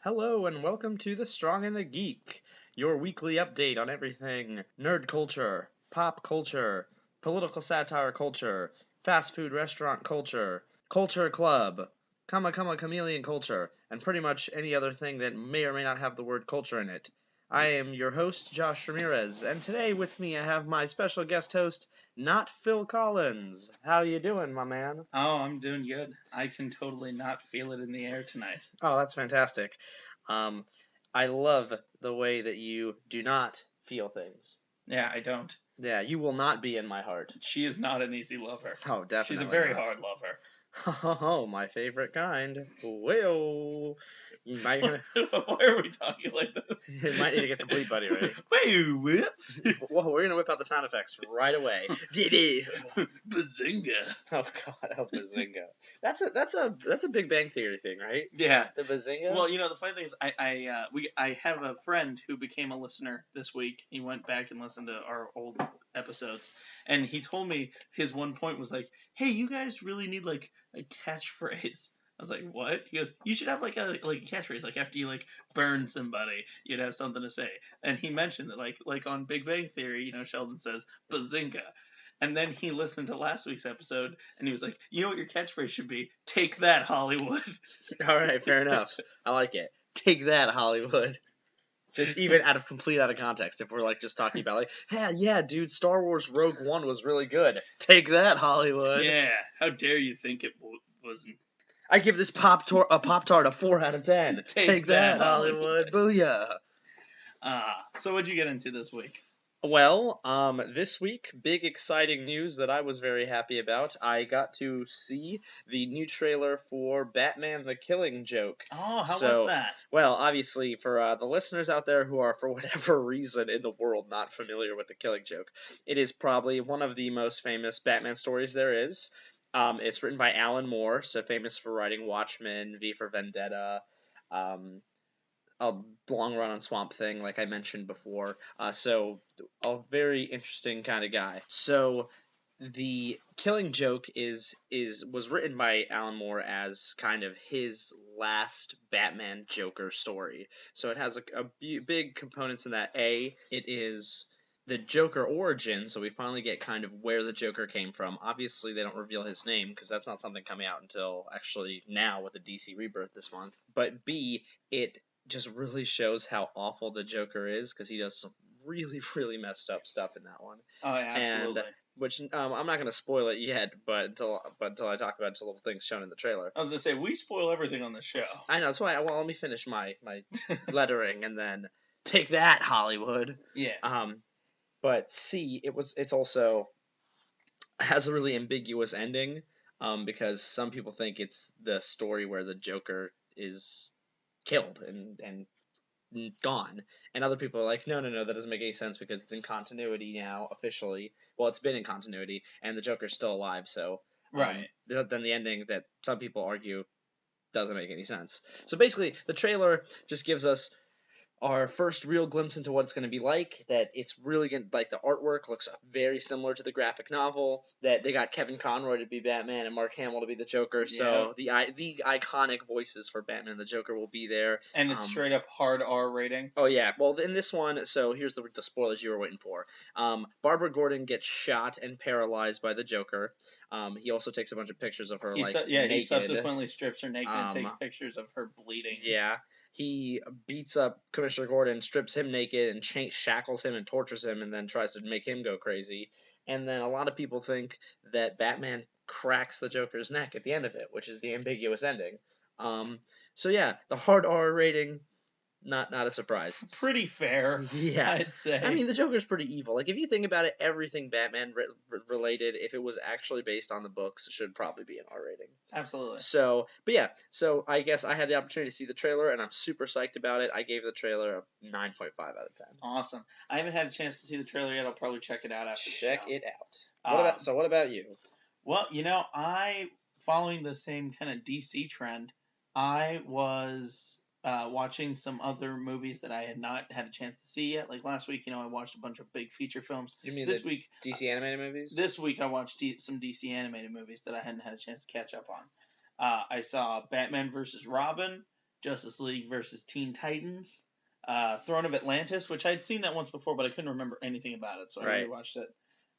Hello and welcome to The Strong and the Geek, your weekly update on everything nerd culture, pop culture, political satire culture, fast food restaurant culture, culture club, chameleon culture, and pretty much any other thing that may or may not have the word culture in it. I am your host, Josh Ramirez, and today with me I have my special guest host, not Phil Collins. How you doing, my man? Oh, I'm doing good. I can totally not feel it in the air tonight. Oh, that's fantastic. Um, I love the way that you do not feel things. Yeah, I don't. Yeah, you will not be in my heart. She is not an easy lover. Oh, definitely She's a very not. hard lover. Oh, my favorite kind. Well, you might Why are we talking like this? you might need to get the bleep buddy ready. Wait, what? Well, we're gonna whip out the sound effects right away. Bazinga. Oh God, oh bazinga! That's a Big Bang Theory thing, right? Yeah. The bazinga. Well, the funny thing is, I have a friend who became a listener this week. He went back and listened to our old episodes, and he told me his one point was like, "Hey, you guys really need like a catchphrase." I was like, "What?" He goes, "You should have like a catchphrase, like after you like burn somebody, you'd have something to say." And he mentioned that like on Big Bang Theory, Sheldon says bazinga. And then he listened to last week's episode, and he was like, "You know what your catchphrase should be? Take that, Hollywood." All right, fair enough. I like it. Take that, Hollywood. Just even out of context, if we're like just talking about like, yeah, dude, Star Wars Rogue One was really good. Take that, Hollywood. Yeah, how dare you think it wasn't? I give this Pop-Tart a 4 out of 10. Take that, Hollywood. Booyah. So what'd you get into this week? Well, this week, big exciting news that I was very happy about. I got to see the new trailer for Batman the Killing Joke. Oh, how was that? Well, obviously, for the listeners out there who are, for whatever reason in the world, not familiar with the Killing Joke, it is probably one of the most famous Batman stories there is. It's written by Alan Moore, so famous for writing Watchmen, V for Vendetta, a long run on Swamp Thing, like I mentioned before. So a very interesting kind of guy. So the Killing Joke was written by Alan Moore as kind of his last Batman Joker story. So it has big components in that. It is the Joker origin, so we finally get kind of where the Joker came from. Obviously, they don't reveal his name because that's not something coming out until actually now with the DC Rebirth this month. But B, it just really shows how awful the Joker is because he does some really, really messed up stuff in that one. Oh, yeah, absolutely. And, which I'm not going to spoil it yet, but until I talk about just little things shown in the trailer. I was going to say, we spoil everything on the show. I know, that's why. Well, let me finish my lettering and then take that, Hollywood. Yeah. But C, it's also has a really ambiguous ending, because some people think it's the story where the Joker is killed and gone, and other people are like, no, that doesn't make any sense because it's in continuity now officially. Well, it's been in continuity, and the Joker's still alive, so right. Then the ending that some people argue doesn't make any sense. So basically, the trailer just gives us our first real glimpse into what it's going to be like, that it's really going to, like, the artwork looks very similar to the graphic novel, that they got Kevin Conroy to be Batman and Mark Hamill to be the Joker, so the iconic voices for Batman and the Joker will be there. And it's straight up hard R rating. Oh, yeah. Well, in this one, so here's the spoilers you were waiting for. Barbara Gordon gets shot and paralyzed by the Joker. He also takes a bunch of pictures of her, naked. He subsequently strips her naked and takes pictures of her bleeding. Yeah. He beats up Commissioner Gordon, strips him naked, and shackles him and tortures him, and then tries to make him go crazy. And then a lot of people think that Batman cracks the Joker's neck at the end of it, which is the ambiguous ending. So yeah, the hard R rating, not a surprise. Pretty fair, yeah. I'd say. I mean, the Joker's pretty evil. Like, if you think about it, everything Batman related, if it was actually based on the books, should probably be an R rating. Absolutely. So, but yeah, so I guess I had the opportunity to see the trailer, and I'm super psyched about it. I gave the trailer a 9.5 out of 10. Awesome. I haven't had a chance to see the trailer yet. I'll probably check it out after the show. Check it out. What about you? Well, following the same kind of DC trend, I was watching some other movies that I had not had a chance to see yet. Like last week, I watched a bunch of big feature films. You mean this week DC animated movies? This week I watched some DC animated movies that I hadn't had a chance to catch up on. I saw Batman vs. Robin, Justice League versus Teen Titans, Throne of Atlantis, which I'd seen that once before, but I couldn't remember anything about it, so I Right. rewatched it.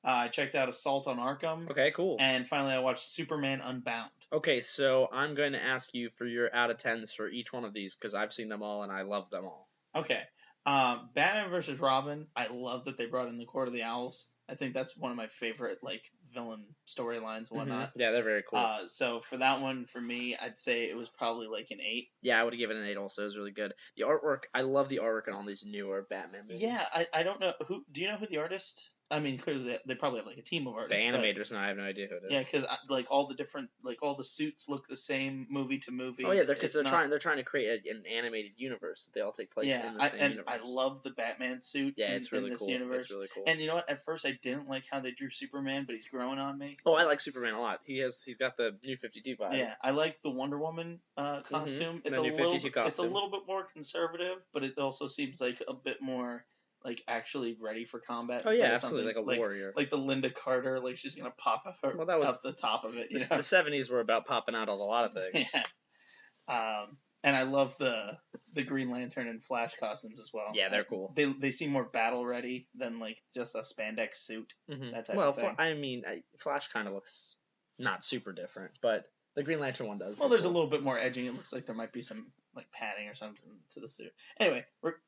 I checked out Assault on Arkham, Okay, cool. and finally I watched Superman Unbound. Okay, so I'm going to ask you for your out of 10s for each one of these because I've seen them all and I love them all. Okay. Batman versus Robin, I love that they brought in the Court of the Owls. I think that's one of my favorite villain storylines and whatnot. Yeah, they're very cool. So for that one, for me, I'd say it was probably like an 8. Yeah, I would have given it an 8 also. It was really good. The artwork, I love the artwork on all these newer Batman movies. Yeah, I don't know do you know who the artist? I mean, clearly they probably have like a team of The artists. animators, and I have no idea who it is. Yeah, because all the different all the suits look the same movie to movie. Oh yeah, because they're trying to create an animated universe that they all take place in the same universe. I love the Batman suit. Yeah, it's really in this cool. universe. It's really cool. And you know what? At first, I didn't like how they drew Superman, but he's growing on me. Oh, I like Superman a lot. He's got the New 52 vibe. Yeah, I like the Wonder Woman costume. It's The New 52 costume. It's a little bit more conservative, but it also seems like a bit more actually ready for combat. Oh yeah, absolutely, like a warrior. Like the Linda Carter, she's gonna pop out the top of it. The 70s were about popping out of a lot of things. Yeah. And I love the Green Lantern and Flash costumes as well. Yeah, they're cool. They seem more battle ready than just a spandex suit. That type of thing. Flash kind of looks not super different, but the Green Lantern one does. Well, there's a little bit more edging. It looks like there might be some padding or something to the suit. Anyway,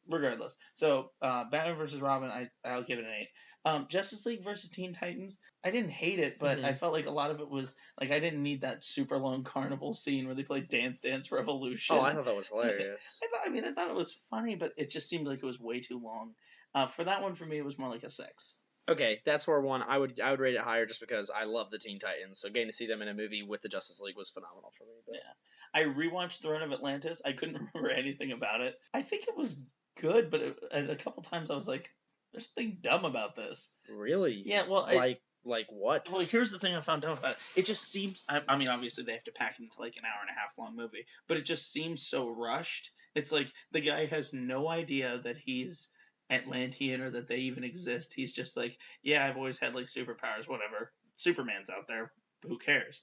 regardless. So Batman versus Robin, I'll give it an 8. Justice League versus Teen Titans, I didn't hate it, but I felt like a lot of it was I didn't need that super long carnival scene where they played Dance Dance Revolution. Oh, I thought that was hilarious. I thought it was funny, but it just seemed like it was way too long. For that one, for me, it was more like a 6. Okay, that's where one I would rate it higher just because I love the Teen Titans. So getting to see them in a movie with the Justice League was phenomenal for me. But. Yeah, I rewatched Throne of Atlantis. I couldn't remember anything about it. I think it was good, but a couple times I was like, "There's something dumb about this." Really? Yeah. Well, like what? Well, here's the thing I found out about it. It just seems. I mean, obviously they have to pack it into an hour and a half long movie, but it just seems so rushed. It's like the guy has no idea that he's Atlantean or that they even exist. He's just yeah, I've always had superpowers, whatever. Superman's out there, who cares?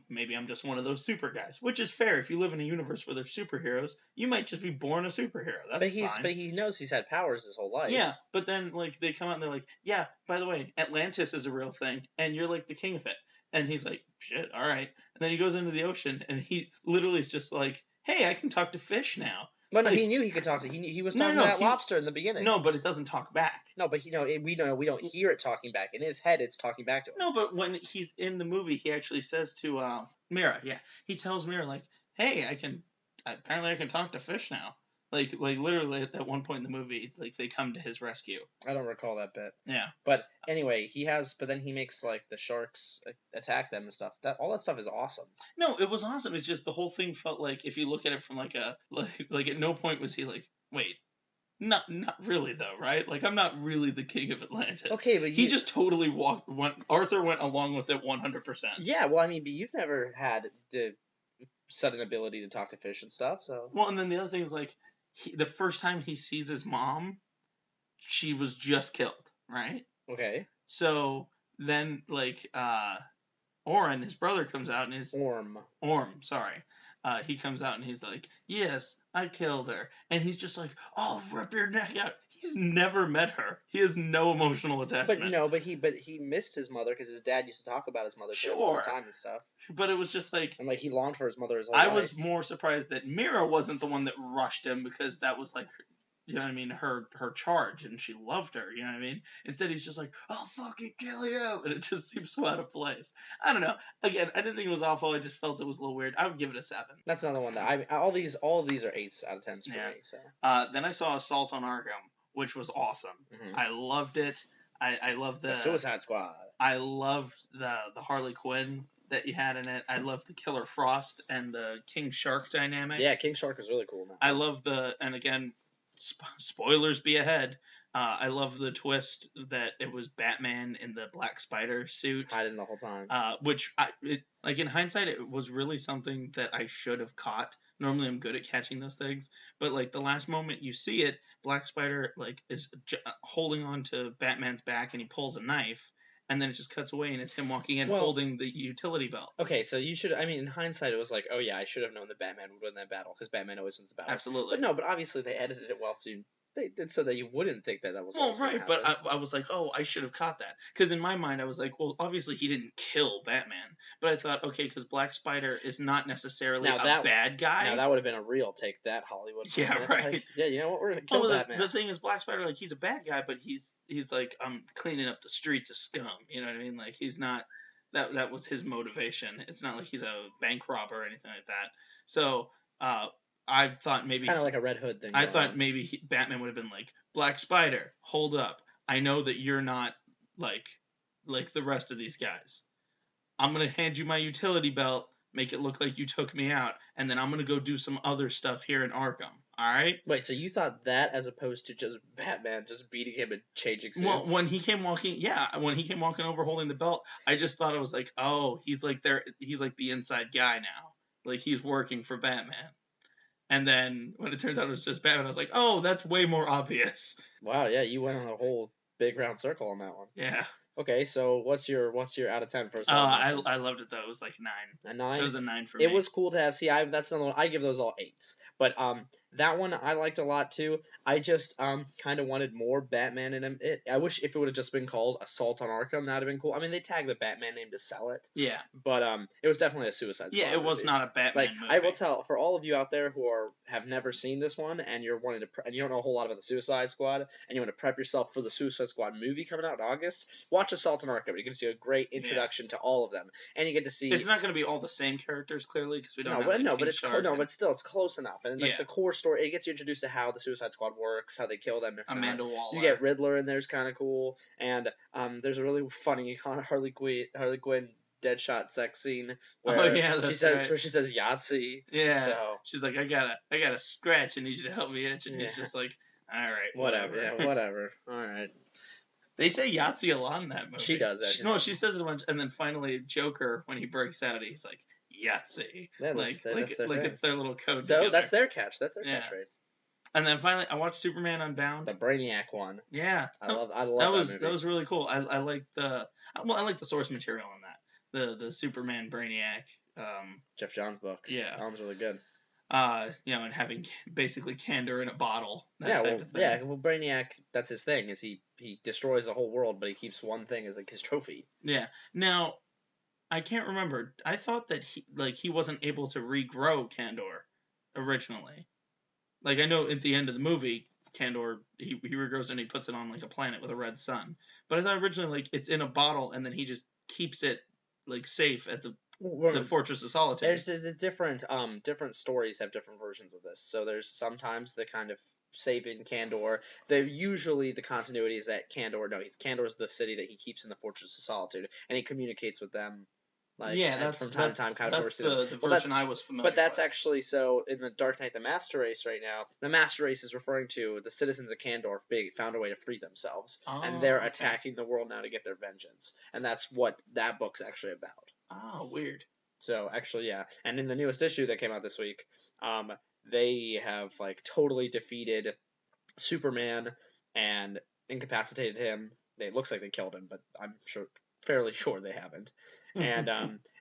Maybe I'm just one of those super guys, which is fair. If you live in a universe where there's superheroes, you might just be born a superhero. That's fine. But he knows he's had powers his whole life. Yeah, but then they come out and they're like, yeah, by the way, Atlantis is a real thing, and you're the king of it. And he's like, shit, all right. And then he goes into the ocean, and he literally is just like, hey, I can talk to fish now. But no, he knew he could talk to. He was talking to that lobster in the beginning. No, but it doesn't talk back. No, but we don't hear it talking back. In his head, it's talking back to him. No, but when he's in the movie, he actually says to Mira, he tells Mira hey, I can talk to fish now. Literally at one point in the movie, they come to his rescue. I don't recall that bit. Yeah. But anyway, but then he makes the sharks attack them and stuff. All that stuff is awesome. No, it was awesome. It's just the whole thing felt if you look at it from at no point was he wait, not really though, right? I'm not really the king of Atlantis. Okay, but he just totally Arthur went along with it 100%. Yeah, well, I mean, but you've never had the sudden ability to talk to fish and stuff, so. Well, and then the other thing is the first time he sees his mom, she was just killed, right? Okay. So then, Oren, his brother, comes out and he's... Orm, sorry. He comes out and he's like, yes, I killed her. And he's just like, oh, rip your neck out. He's never met her. He has no emotional attachment. But he missed his mother because his dad used to talk about his mother all the time and stuff. But it was just And he longed for his mother his whole life. I was more surprised that Mira wasn't the one that rushed him because that was you know what I mean, her charge, and she loved her, you know what I mean? Instead, he's just like, I'll fucking kill you! And it just seems so out of place. I don't know. Again, I didn't think it was awful, I just felt it was a little weird. I would give it a 7. That's another one that all of these are 8s out of 10s for me. So. Then I saw Assault on Arkham, which was awesome. Mm-hmm. I loved it. I loved the Suicide Squad. I loved the Harley Quinn that you had in it. I love the Killer Frost and the King Shark dynamic. Yeah, King Shark is really cool now. I love and again, spoilers be ahead. I love the twist that it was Batman in the Black Spider suit. Hiding the whole time. Which, in hindsight, it was really something that I should have caught. Normally I'm good at catching those things. But, the last moment you see it, Black Spider, is holding on to Batman's back and he pulls a knife. and then it just cuts away and it's him walking in Well- holding the utility belt. Okay, so you should. I mean, in hindsight, it was like, oh yeah, I should have known that Batman would win that battle because Batman always wins the battle. Absolutely. But no, but obviously they edited it well, so they did so that you wouldn't think that was. Well, what was gonna right, but happen. I was like, oh, I should have caught that. Because in my mind, I was like, well, obviously he didn't kill Batman. But I thought, okay, because Black Spider is not necessarily a bad guy. Now that would have been a real take that Hollywood. Yeah, moment. right. Like, yeah, you know what? We're gonna kill Batman. The thing is, Black Spider, like, he's a bad guy, but he's like, I'm cleaning up the streets of scum. You know what I mean? Like, he's not. That was his motivation. It's not like he's a bank robber or anything like that. So, I thought maybe kind of like a Red Hood thing. I thought maybe Batman would have been like, Black Spider, hold up. I know that you're not like the rest of these guys. I'm gonna hand you my utility belt, make it look like you took me out, and then I'm gonna go do some other stuff here in Arkham. All right. Wait, so you thought that as opposed to just Batman just beating him and changing suits? Well, when he came walking over holding the belt, I just thought it was like, oh, he's like the inside guy now. Like he's working for Batman. And then when it turns out it was just Batman, I was like, oh, that's way more obvious. Wow, yeah, you went on a whole big round circle on that one. Yeah. Okay, so what's your out of 10 for a I loved it though. It was like 9. A 9? It was a 9 for me. It was cool to have. See, that's another one. I give those all 8s. But that one I liked a lot too. I just kind of wanted more Batman in him. I wish if it would have just been called Assault on Arkham, that'd have been cool. I mean, they tagged the Batman name to sell it. Yeah. But it was definitely a Suicide Squad. Yeah, it was not a Batman movie. I will tell for all of you out there who have never seen this one and you're wanting to and you don't know a whole lot about the Suicide Squad and you want to prep yourself for the Suicide Squad movie coming out in August, watch Assault on Arkham. It gives you a great introduction to all of them, and you get to see. It's not going to be all the same characters, clearly, because we don't. But still, it's close enough, and the core story. It gets you introduced to how the Suicide Squad works, how they kill them. If Amanda Waller. You get Riddler in there's kind of cool, and there's a really funny Harley Quinn Deadshot sex scene where she says Yahtzee. Yeah. So she's like, I got a scratch. I need you to help me itch, and he's just like, all right, whatever. Yeah, whatever. All right. They say Yahtzee a lot in that movie. She does that. She says it a bunch, and then finally Joker, when he breaks out, he's like Yahtzee. Yeah, it's their little code. So together. that's their catch. That's their catchphrase. And then finally, I watched Superman Unbound. The Brainiac one. Yeah, I love that movie. That was really cool. I like the source material on that. The Superman Brainiac. Jeff Johns book. Yeah, that one's really good. And having basically candor in a bottle. Well, Brainiac, that's his thing, is he destroys the whole world, but he keeps one thing as like his trophy. Yeah. Now, I can't remember. I thought that he wasn't able to regrow Kandor originally. Like, I know at the end of the movie, Kandor, he regrows and he puts it on like a planet with a red sun. But I thought originally it's in a bottle and then he just keeps it like safe at the Fortress of Solitude. There's different stories have different versions of this. So there's sometimes the kind of saving Kandor. Usually the continuity is that Kandor is the city that he keeps in the Fortress of Solitude, and he communicates with them. That's from time to time, kind of that's the version I was familiar with. But that's actually so in the Dark Knight, the Master Race right now. The Master Race is referring to the citizens of Kandor being found a way to free themselves, and they're attacking the world now to get their vengeance, and that's what that book's actually about. Oh, weird. So actually, yeah, and in the newest issue that came out this week, they have like totally defeated Superman and incapacitated him. It looks like they killed him, but I'm fairly sure they haven't. And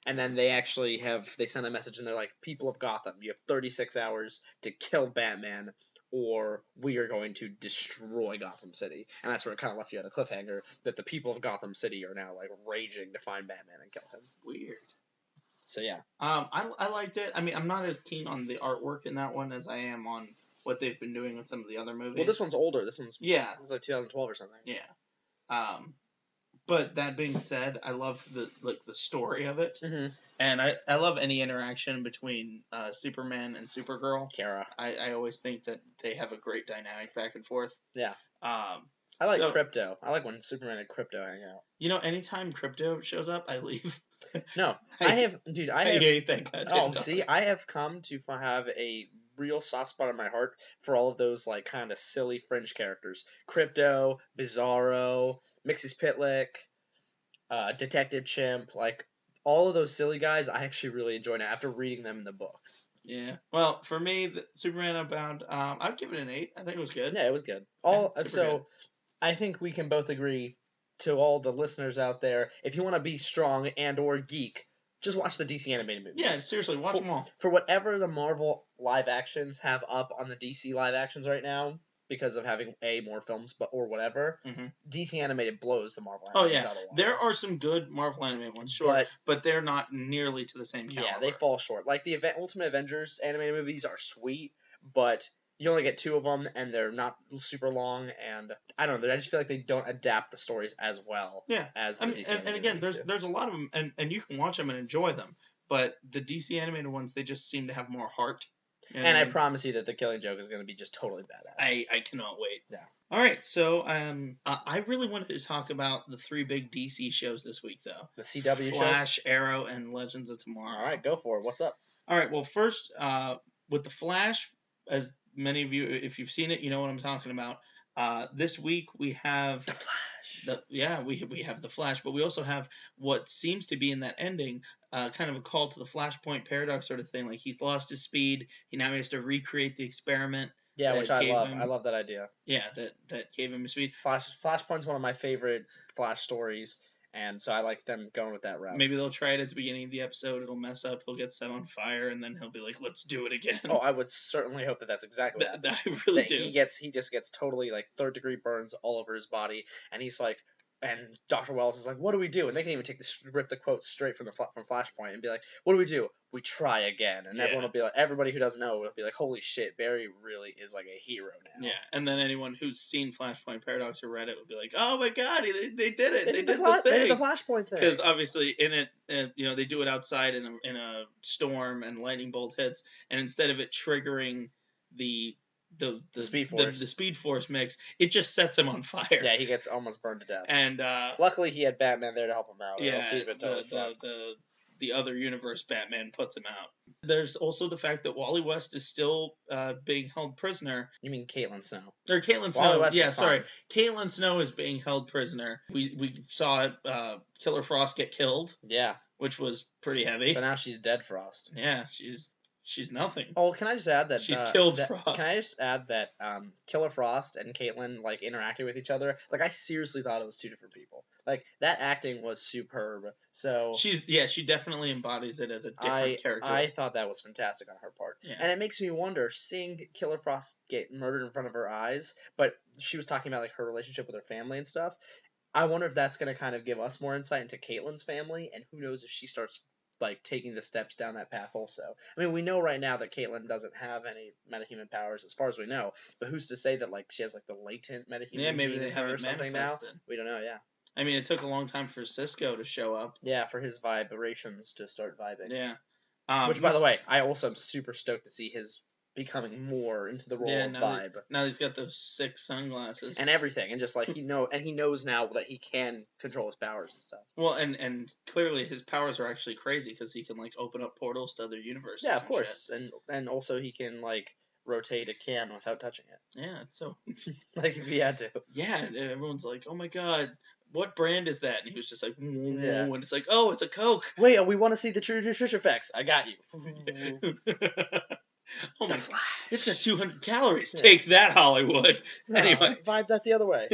and then they actually they sent a message and they're like, people of Gotham, you have 36 hours to kill Batman, or we are going to destroy Gotham City. And that's where it kind of left you on a cliffhanger that the people of Gotham City are now like raging to find Batman and kill him. Weird. So yeah. I liked it. I mean, I'm not as keen on the artwork in that one as I am on what they've been doing with some of the other movies. Well, this one's older. This one's like 2012 or something. Yeah. But that being said, I love the story of it, and I love any interaction between Superman and Supergirl. Kara. I always think that they have a great dynamic back and forth. Yeah. I like Crypto. I like when Superman and Crypto hang out. You know, anytime Crypto shows up, I leave. No, I hate that goddamn dog. See, I have come to have a real soft spot in my heart for all of those like kind of silly fringe characters. Crypto, Bizarro, Mixie's Pitlick, Detective Chimp, like all of those silly guys. I actually really enjoyed it after reading them in the books. Yeah. Well, for me, Superman Unbound, I'd give it an 8. I think it was good. Yeah, it was good. Good. I think we can both agree to all the listeners out there, if you want to be strong and or geek, just watch the DC animated movies. Yeah, seriously, watch them all. For whatever the Marvel live actions have up on the DC live actions right now, because of having more films, or whatever, DC animated blows the Marvel animated out of the water. There are some good Marvel animated ones, sure, but they're not nearly to the same caliber. Yeah, they fall short. Like the Ultimate Avengers animated movies are sweet, but you only get 2 of them, and they're not super long, and I don't know. I just feel like they don't adapt the stories as well as the DC animated and again, movies there's a lot of them, and you can watch them and enjoy them, but the DC animated ones, they just seem to have more heart. You know, and I promise you that the Killing Joke is going to be just totally badass. I cannot wait. Yeah. All right, so I really wanted to talk about the 3 big DC shows this week, though. The CW Flash, shows? Arrow, and Legends of Tomorrow. All right, go for it. What's up? All right, well, first, with the Flash, as many of you, if you've seen it, you know what I'm talking about. This week we have the Flash. We have the Flash, but we also have what seems to be in that ending, kind of a call to the Flashpoint paradox sort of thing. Like he's lost his speed, he has to recreate the experiment. Yeah, which I love. I love that idea. Yeah, that gave him his speed. Flashpoint's one of my favorite Flash stories. And so I like them going with that route. Maybe they'll try it at the beginning of the episode. It'll mess up. He'll get set on fire, and then he'll be like, "Let's do it again." Oh, I would certainly hope that that's exactly what happens. I really do. He just gets totally like 3rd-degree burns all over his body, and he's like, and Dr. Wells is like, "What do we do?" And they can even rip the quote straight from Flashpoint and be like, "What do we do? We try again." And everyone will be like, everybody who doesn't know will be like, "Holy shit, Barry really is like a hero now." Yeah, and then anyone who's seen Flashpoint Paradox or read it would be like, "Oh my god, they did it! They did the thing!" They did the Flashpoint thing. Because obviously in it, they do it outside in a storm and lightning bolt hits, and instead of it triggering the Speed Force mix, it just sets him on fire. Yeah, he gets almost burned to death. And luckily he had Batman there to help him out. Yeah, the other universe Batman puts him out. There's also the fact that Wally West is still being held prisoner. You mean Caitlin Snow? Or Caitlin Snow. Yeah, sorry. Caitlin Snow is being held prisoner. We saw Killer Frost get killed. Yeah. Which was pretty heavy. So now she's dead Frost. Yeah, she's nothing. Oh, can I just add that she's killed Frost? Can I just add that Killer Frost and Caitlin like interacted with each other? Like I seriously thought it was 2 different people. Like that acting was superb. So she definitely embodies it as a different character. I thought that was fantastic on her part. Yeah. And it makes me wonder, seeing Killer Frost get murdered in front of her eyes, but she was talking about like her relationship with her family and stuff. I wonder if that's going to kind of give us more insight into Caitlin's family, and who knows if she starts like taking the steps down that path also. I mean, we know right now that Caitlin doesn't have any metahuman powers as far as we know, but who's to say that like she has like the latent metahuman maybe they have or something now? We don't know, yeah. I mean, it took a long time for Cisco to show up. Yeah, for his vibrations to start vibing. Yeah. Which, by the way, I also am super stoked to see his becoming more into the role of vibe. Now he's got those sick sunglasses and everything, and just like he knows now that he can control his powers and stuff. Well, and clearly his powers are actually crazy because he can like open up portals to other universes. Yeah, of course, and also he can like rotate a can without touching it. Yeah, it's so like if he had to. Yeah, everyone's like, "Oh my god, what brand is that?" And he was just like, yeah. And it's like, "Oh, it's a Coke." Wait, we want to see the true nutrition effects. I got you. Oh my god, it's got 200 calories. Yeah. Take that, Hollywood. No, anyway, vibe that the other way.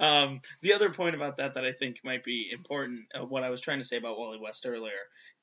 The other point about that I think might be important, what I was trying to say about Wally West earlier,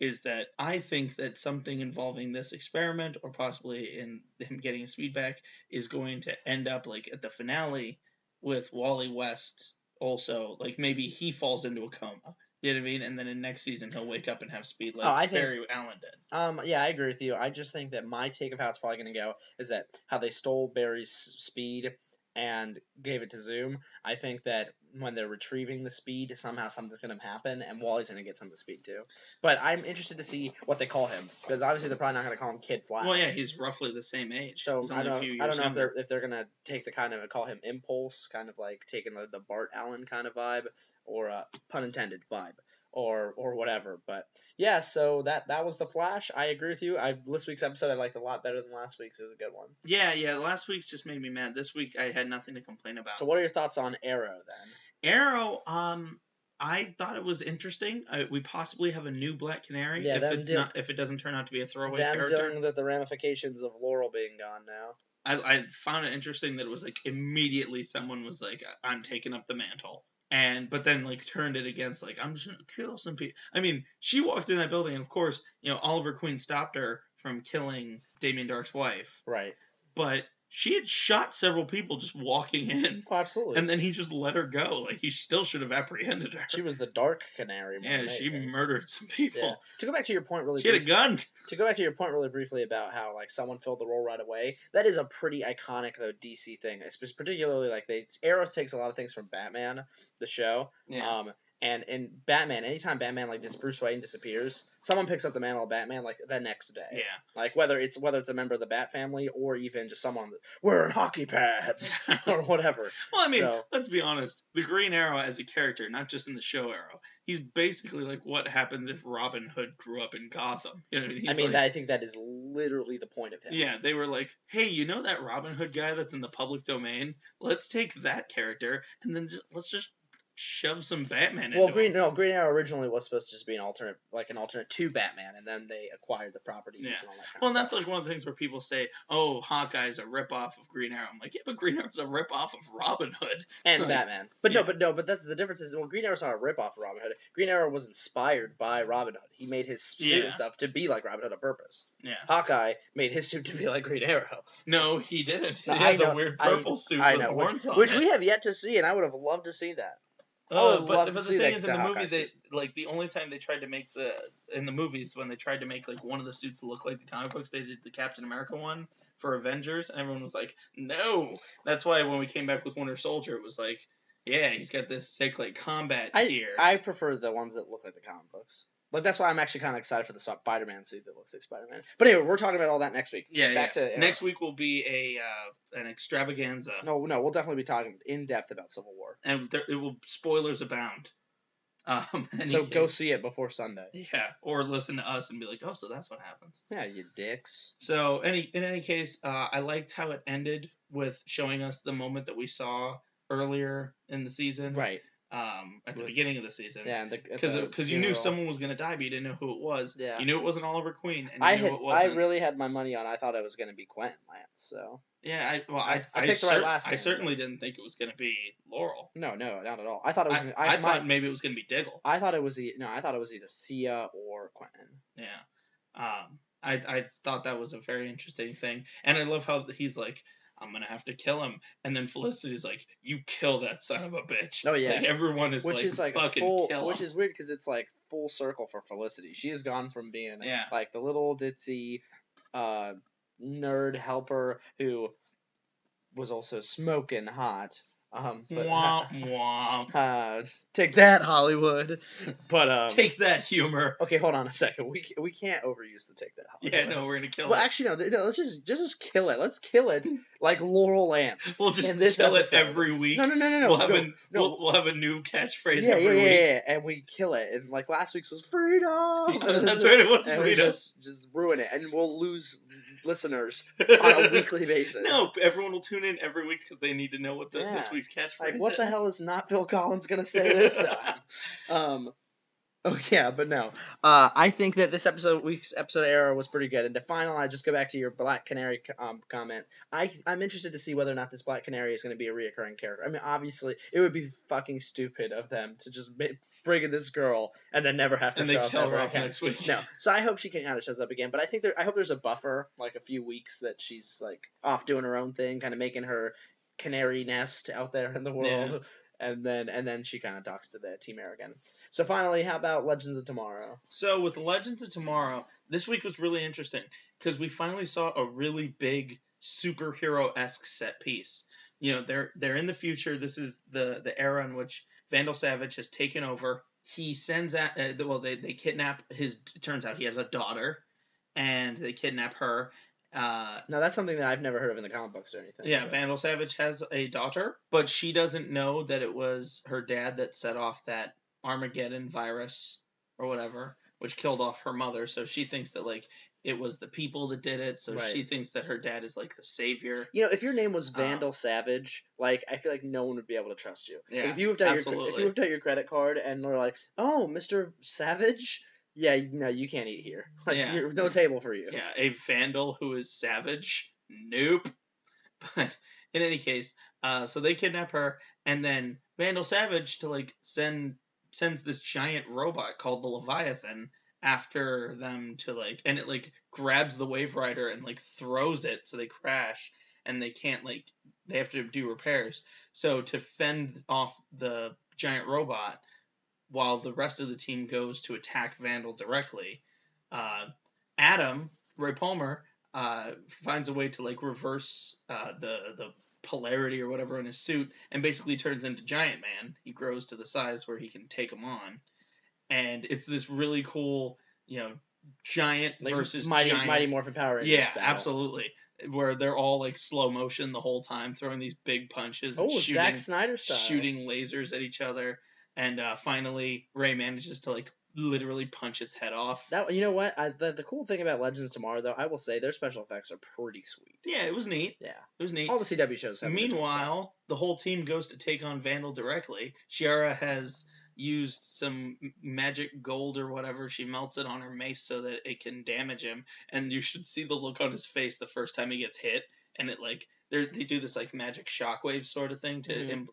is that I think that something involving this experiment, or possibly in him getting his speed back, is going to end up like at the finale with Wally West also, like maybe he falls into a coma. You know what I mean? And then in next season he'll wake up and have speed like Barry Allen did. Yeah, I agree with you. I just think that my take of how it's probably going to go is that how they stole Barry's speed and gave it to Zoom. I think that when they're retrieving the speed, somehow something's going to happen, and Wally's going to get some of the speed too. But I'm interested to see what they call him, because obviously they're probably not going to call him Kid Flash. Well, yeah, he's roughly the same age. So I don't know if they're going to take the kind of call him Impulse, kind of like taking the Bart Allen kind of vibe, or pun intended vibe. Or whatever, but yeah. So that was the Flash. I agree with you. This week's episode I liked a lot better than last week's. It was a good one. Yeah. Last week's just made me mad. This week I had nothing to complain about. So what are your thoughts on Arrow then? Arrow, I thought it was interesting. We possibly have a new Black Canary. Yeah, if it doesn't turn out to be a throwaway character. Dealing with the ramifications of Laurel being gone now. I found it interesting that it was like immediately someone was like, "I'm taking up the mantle." but then like turned it against like I'm just gonna kill some people. I mean, she walked in that building, and of course, Oliver Queen stopped her from killing Damien Dark's wife, Right. but she had shot several people just walking in. Oh, absolutely. And then he just let her go. Like, he still should have apprehended her. She was the Dark Canary. Yeah, she murdered some people. Yeah. To go back to your point really she had a gun. To go back to your point really briefly about how, like, someone filled the role right away, that is a pretty iconic, though, DC thing. It's particularly, like, Arrow takes a lot of things from Batman, the show. Yeah. And in Batman, anytime Batman, like, Bruce Wayne disappears, someone picks up the mantle of Batman, like, the next day. Yeah. Like, whether it's a member of the Bat family or even just someone wearing hockey pads or whatever. Well, I mean, let's be honest. The Green Arrow as a character, not just in the show Arrow, he's basically like what happens if Robin Hood grew up in Gotham. You know what I mean? I think that is literally the point of him. Yeah, they were like, hey, you know that Robin Hood guy that's in the public domain? Let's take that character and then let's just shove some Batman into Green Arrow originally was supposed to just be an alternate to Batman, and then they acquired the properties and all that kind of stuff. Well, that's like one of the things where people say, oh, Hawkeye's a ripoff of Green Arrow. I'm like, yeah, but Green Arrow's a ripoff of Robin Hood. And Batman. But but that's the difference is, Green Arrow's not a ripoff of Robin Hood. Green Arrow was inspired by Robin Hood. He made his suit and stuff to be like Robin Hood on purpose. Yeah. Hawkeye made his suit to be like Green Arrow. No, he didn't. He has a weird purple suit with horns on it. Which we have yet to see, and I would have loved to see that. But the thing is, in the movie, the only time they tried to make in the movies, when they tried to make like one of the suits look like the comic books, they did the Captain America one for Avengers, and everyone was like, no. That's why when we came back with Winter Soldier, it was like, yeah, he's got this sick like combat gear. I prefer the ones that look like the comic books. Like, that's why I'm actually kind of excited for the Spider-Man suit that looks like Spider-Man. But anyway, we're talking about all that next week. Back to next week will be an extravaganza. No, we'll definitely be talking in depth about Civil War. And it will spoilers abound. So go see it before Sunday. Yeah, or listen to us and be like, oh, so that's what happens. Yeah, you dicks. So in any case, I liked how it ended with showing us the moment that we saw earlier in the season. Right. At the beginning of the season. Yeah, because you knew someone was going to die, but you didn't know who it was. Yeah. You knew it wasn't Oliver Queen, and you knew it wasn't. I really had my money on. I thought it was going to be Quentin Lance. So. Yeah, I picked the right last name. I certainly didn't think it was going to be Laurel. No, not at all. I thought it was. I thought maybe it was going to be Diggle. I thought it was either Thea or Quentin. Yeah. I thought that was a very interesting thing, and I love how he's like, I'm gonna have to kill him, and then Felicity's like, "You kill that son of a bitch." Oh yeah, like, everyone is fucking kill him. Which is weird because it's like full circle for Felicity. She has gone from being like the little ditzy nerd helper who was also smoking hot. Take that, Hollywood. But take that, humor. Okay, hold on a second. We can't overuse the take that, Hollywood. Yeah, no, we're gonna kill it. Well, actually, no. Let's just kill it. Let's kill it like Laurel Lance. We'll just kill it every week. No. We'll have a new catchphrase every week. Yeah, and we kill it. And like last week's was freedom. That's right, it was and freedom. We just ruin it, and we'll lose listeners on a weekly basis. No, everyone will tune in every week because they need to know what this week's catchphrase is. What the hell is not Phil Collins gonna say this time? Oh yeah, but no. I think that this week's episode of Arrow was pretty good. And to finalize, just go back to your Black Canary comment. I'm interested to see whether or not this Black Canary is going to be a reoccurring character. I mean, obviously, it would be fucking stupid of them to just bring in this girl and then never have to show up kill her again. Next week. No, so I hope she kind of shows up again. But I hope there's a buffer, like a few weeks that she's like off doing her own thing, kind of making her canary nest out there in the world. Yeah. And then she kind of talks to the Team Arrow again. So finally, how about Legends of Tomorrow? So with Legends of Tomorrow, this week was really interesting because we finally saw a really big superhero-esque set piece. You know, they're in the future. This is the era in which Vandal Savage has taken over. He sends out they kidnap his. It turns out he has a daughter, and they kidnap her. No, that's something that I've never heard of in the comic books or anything. Yeah, Vandal Savage has a daughter, but she doesn't know that it was her dad that set off that Armageddon virus or whatever, which killed off her mother. So she thinks that like it was the people that did it. So she thinks that her dad is like the savior. You know, if your name was Vandal Savage, like I feel like no one would be able to trust you. Yeah, like, if you whipped out your credit card and they're like, "Oh, Mr. Savage." Yeah, no, you can't eat here. Like, no table for you. Yeah, a vandal who is savage? Nope. But in any case, so they kidnap her, and then Vandal Savage to like sends this giant robot called the Leviathan after them to like, and it like grabs the Wave Rider and like throws it so they crash and they can't like, they have to do repairs. So to fend off the giant robot while the rest of the team goes to attack Vandal directly, Adam, Ray Palmer, finds a way to like reverse the polarity or whatever in his suit and basically turns into Giant Man. He grows to the size where he can take him on, and it's this really cool, giant like versus Mighty giant. Mighty Morphin Power Rangers. Yeah, battle. absolutely. Where they're all like slow motion the whole time, throwing these big punches. And Zack Snyder style. Shooting lasers at each other, and finally Ray manages to like literally punch its head off. That, you know what? The cool thing about Legends Tomorrow, though, I will say their special effects are pretty sweet. Yeah, it was neat. Yeah, it was neat. All the CW shows have. Meanwhile, the whole team goes to take on Vandal directly. Shiara has used some magic gold or whatever. She melts it on her mace so that it can damage him, and you should see the look on his face the first time he gets hit, and it like they do this like magic shockwave sort of thing to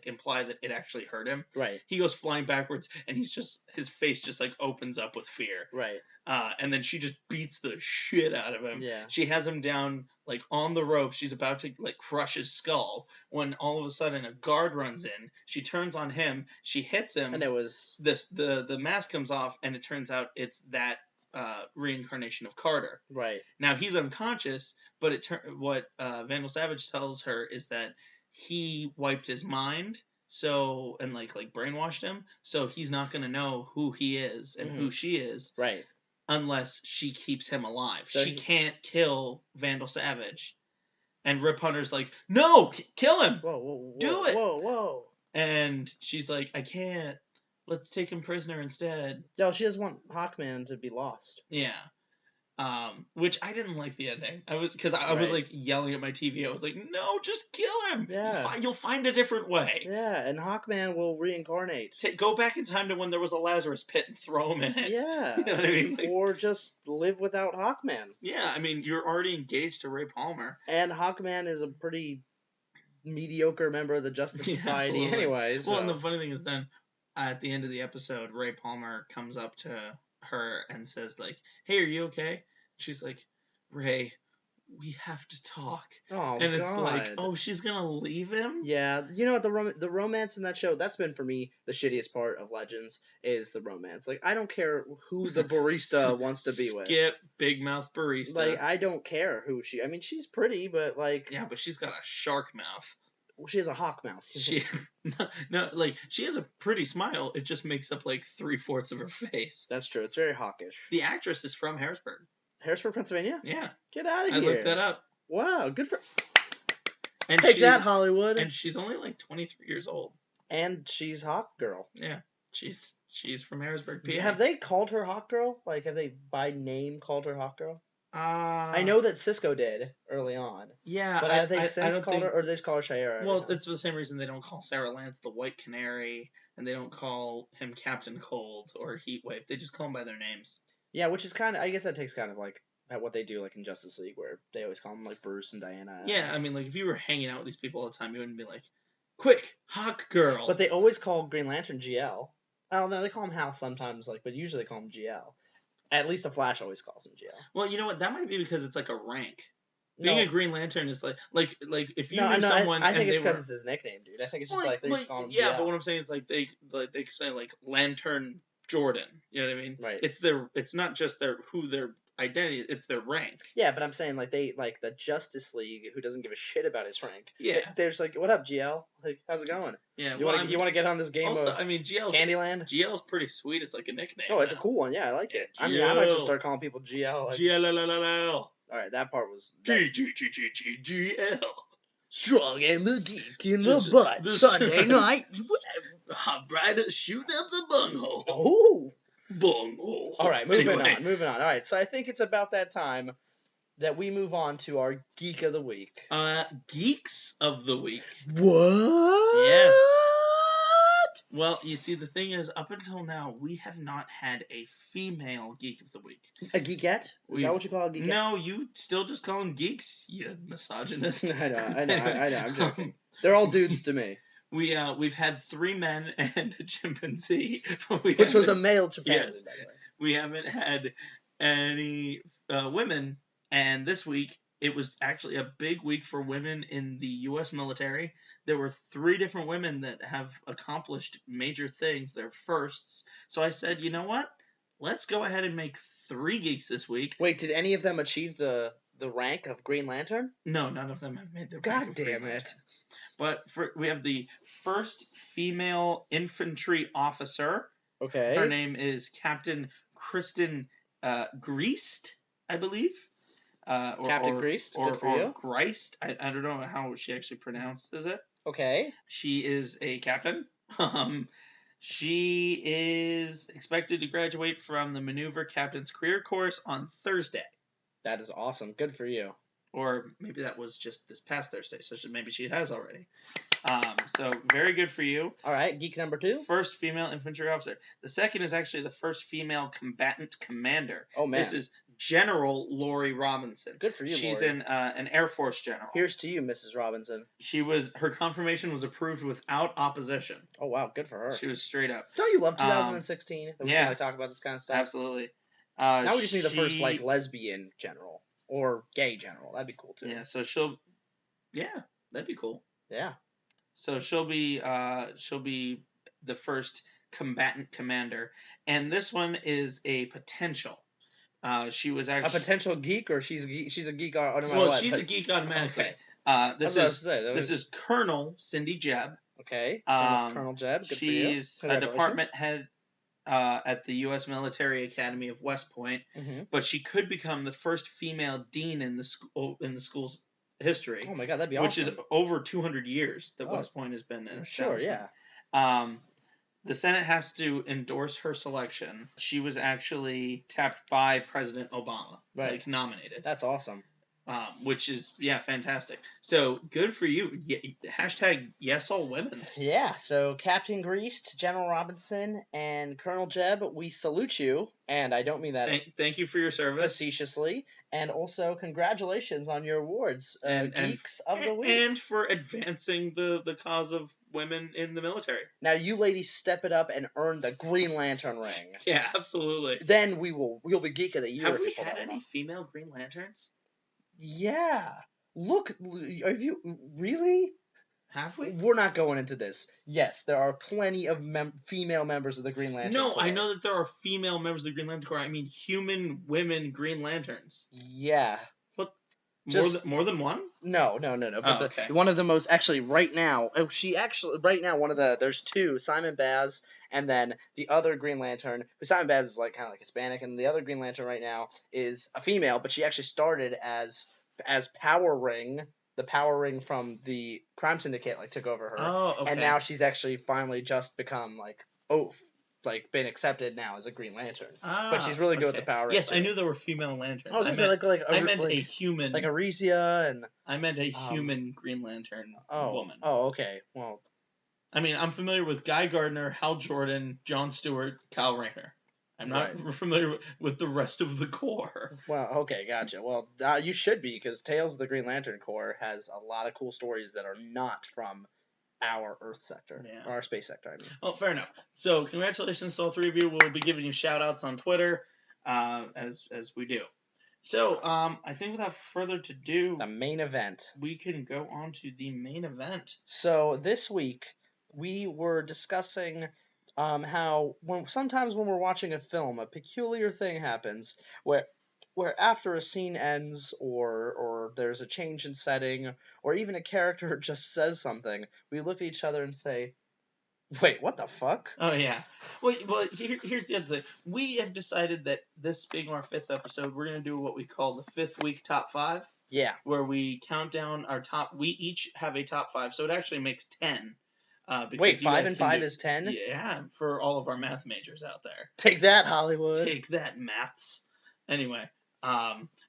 imply that it actually hurt him. Right. He goes flying backwards, and his face just like opens up with fear. Right. And then she just beats the shit out of him. Yeah. She has him down like on the rope. She's about to like crush his skull when all of a sudden a guard runs in. She turns on him. She hits him. And it was the mask comes off, and it turns out it's that reincarnation of Carter. Right. Now he's unconscious, but what Vandal Savage tells her is that he wiped his mind, so and like brainwashed him, so he's not gonna know who he is and who she is. Right. Unless she keeps him alive. So she can't kill Vandal Savage. And Rip Hunter's like, no, kill him. Whoa, do it. Whoa. And she's like, I can't. Let's take him prisoner instead. No, she doesn't want Hawkman to be lost. Yeah. Which I didn't like the ending. I was like yelling at my TV. I was like, no, just kill him. Yeah. You'll find a different way. Yeah, and Hawkman will reincarnate. Go back in time to when there was a Lazarus pit and throw him in it. Yeah. You know what I mean? Or just live without Hawkman. Yeah, I mean, you're already engaged to Ray Palmer. And Hawkman is a pretty mediocre member of the Justice Society anyway. So. Well, and the funny thing is then, at the end of the episode, Ray Palmer comes up to her and says like, hey, are you okay? She's like, Ray, we have to talk. Oh, and it's like, oh, she's gonna leave him? Yeah, you know what, the romance in that show, that's been for me the shittiest part of Legends, is the romance. Like, I don't care who the barista wants to be with. Skip big mouth barista. Like, I don't care who I mean, she's pretty, but like, yeah, but she's got a shark mouth. She has a hawk mouth. She has a pretty smile. It just makes up like 3/4 of her face. That's true. It's very hawkish. The actress is from Harrisburg. Harrisburg, Pennsylvania? Yeah. Get out of here. I looked that up. Wow, good for... And Take that, Hollywood. And she's only like 23 years old. And she's Hawk Girl. Yeah. She's from Harrisburg, PA. Have they called her Hawk Girl? Like, have they by name called her Hawk Girl? I know that Cisco did early on. Yeah, but have they since called her, or they just call her Shiera? Well, it's for the same reason they don't call Sarah Lance the White Canary, and they don't call him Captain Cold or Heatwave. They just call them by their names. Yeah, which is kind of, I guess that takes kind of like at what they do like in Justice League, where they always call them like Bruce and Diana. Yeah, I mean, like if you were hanging out with these people all the time, you wouldn't be like, quick, Hawk Girl. But they always call Green Lantern GL. I don't know, they call him Hal sometimes, like, but usually they call him GL. At least the Flash always calls him GL. Well, you know what? That might be because it's like a rank. Being a Green Lantern is like if you knew someone. I think it's because it's his nickname, dude. I think it's just they just call him. Yeah, GL. but what I'm saying is like they say like Lantern Jordan. You know what I mean? Right. It's not just their identity, it's their rank. Yeah, but I'm saying like they like the Justice League, who doesn't give a shit about his rank. Yeah. There's like, what up, GL? Like, how's it going? Yeah. You want to get on this game also, of Candyland? GL's pretty sweet. It's like a nickname. Oh, it's a cool one. Yeah, I like it. I mean, I might just start calling people GL. Like, GL. All right, that part was GL. Strong and the geek in the butt. Sunday night. Hot bright shooting up the bunghole. Oh. Bunghole. All right, moving on. All right, so I think it's about that time that we move on to our Geek of the Week. Geeks of the Week. What? Yes. Well, you see, the thing is, up until now, we have not had a female Geek of the Week. A geekette? Is that what you call a geekette? No, you still just call them geeks, you misogynist. I know. I'm joking. They're all dudes to me. We've had 3 men and a chimpanzee, which was a male chimpanzee, yes, by the way. We haven't had any women, and this week it was actually a big week for women in the U.S. military. There were 3 different women that have accomplished major things, their firsts. So I said, you know what? Let's go ahead and make 3 geeks this week. Wait, did any of them achieve the rank of Green Lantern? No, none of them have made the rank God of Green damn Lantern. it. But we have the first female infantry officer. Okay. Her name is Captain Kristen Greist, I believe. Captain Greist? Good for you. Greist. I don't know how she actually pronounces it. Okay. She is a captain. She is expected to graduate from the Maneuver Captain's Career Course on Thursday. That is awesome. Good for you. Or maybe that was just this past Thursday, so maybe she has already. So very good for you. All right, geek number 2. First female infantry officer. The second is actually the first female combatant commander. Oh, man. This is General Lori Robinson. Good for you, She's Lori. an Air Force general. Here's to you, Mrs. Robinson. Her confirmation was approved without opposition. Oh, wow, good for her. She was straight up. Don't you love 2016? That we yeah. can talk about this kind of stuff? Absolutely. Now we just need the first, lesbian general. Or gay general. That'd be cool, too. Yeah, so that'd be cool. Yeah. So she'll be the first combatant commander, and this one is a potential. She was actually a potential geek, or she's a geek on well, she's a geek automatically. Okay. This is Colonel Cindy Jebb. Okay. Colonel Jebb. Good for you. She's a department head at the U.S. Military Academy of West Point, but she could become the first female dean in the school's history. Oh my god, that'd be awesome. Which is over 200 years that West Point has been in establishment. Sure, yeah. The Senate has to endorse her selection. She was actually tapped by President Obama, nominated. That's awesome. Which is, fantastic. So, good for you. Hashtag yes all women. Yeah, so Captain Greist, General Robinson, and Colonel Jebb, we salute you, and I don't mean that thank you for your service. Facetiously, and also congratulations on your awards, Geeks of the Week. And for advancing the cause of women in the military. Now, you ladies step it up and earn the Green Lantern ring. Yeah, absolutely. Then we'll be Geek of the Year. Have we had any female Green Lanterns? Yeah. Look, have you really? Have we? We're not going into this. Yes, there are plenty of female members of the Green Lantern Corps. I know that there are female members of the Green Lantern Corps. I mean, human women Green Lanterns. Yeah. What? More than one? No. But one of the most, actually, right now, there's 2, Simon Baz, and then the other Green Lantern, who Simon Baz is kind of like Hispanic, and the other Green Lantern right now is a female, but she actually started as Power Ring. The Power Ring from the Crime Syndicate took over her. Oh, okay. And now she's actually finally just become been accepted now as a Green Lantern. But she's really good with the Power Ring. Yes, I knew there were female lanterns. I was gonna say I meant a human. Like Arisia and I meant a human Green Lantern woman. Oh, okay. Well, I mean, I'm familiar with Guy Gardner, Hal Jordan, John Stewart, Kyle Rayner. I'm not familiar with the rest of the Corps. Well, okay, gotcha. Well, you should be, because Tales of the Green Lantern Corps has a lot of cool stories that are not from our Earth sector, or our space sector, I mean. Well, fair enough. So, congratulations to all 3 of you. We'll be giving you shout-outs on Twitter, as we do. So, I think without further ado... The main event. We can go on to the main event. So, this week, we were discussing... how sometimes when we're watching a film, a peculiar thing happens where after a scene ends or there's a change in setting or even a character just says something, we look at each other and say, wait, what the fuck? Oh, yeah. Well, here's the other thing. We have decided that this being our 5th episode, we're going to do what we call the 5th week top 5. Yeah. Where we count down our top... We each have a top 5, so it actually makes 10. Wait, 5 and 5 is 10? Yeah, for all of our math majors out there. Take that, Hollywood. Take that, maths. Anyway,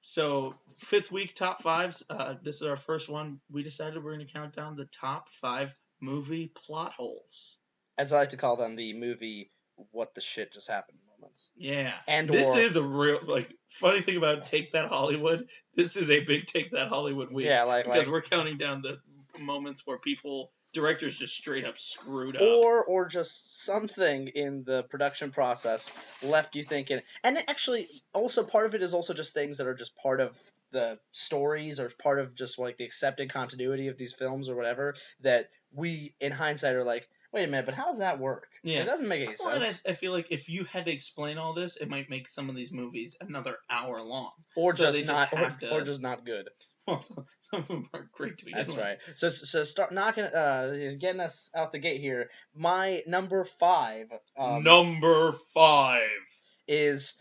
so 5th week top 5s. This is our first one. We decided we're going to count down the top 5 movie plot holes. As I like to call them, the movie what the shit just happened moments. Yeah. And this is a real, funny thing about Take That Hollywood. This is a big Take That Hollywood week. Yeah, because we're counting down the moments where people directors just straight up screwed up. Or just something in the production process left you thinking. And actually, also part of it is also just things that are just part of the stories or part of just like the accepted continuity of these films or whatever that we, in hindsight, are like, wait a minute, but how does that work? Yeah. It doesn't make any sense. And I feel like if you had to explain all this, it might make some of these movies another hour long. Or So just they not, have to... or just not good. Well, some of them aren't great to begin That's with. right. So start knocking, getting us out the gate here. My number 5. Number 5 is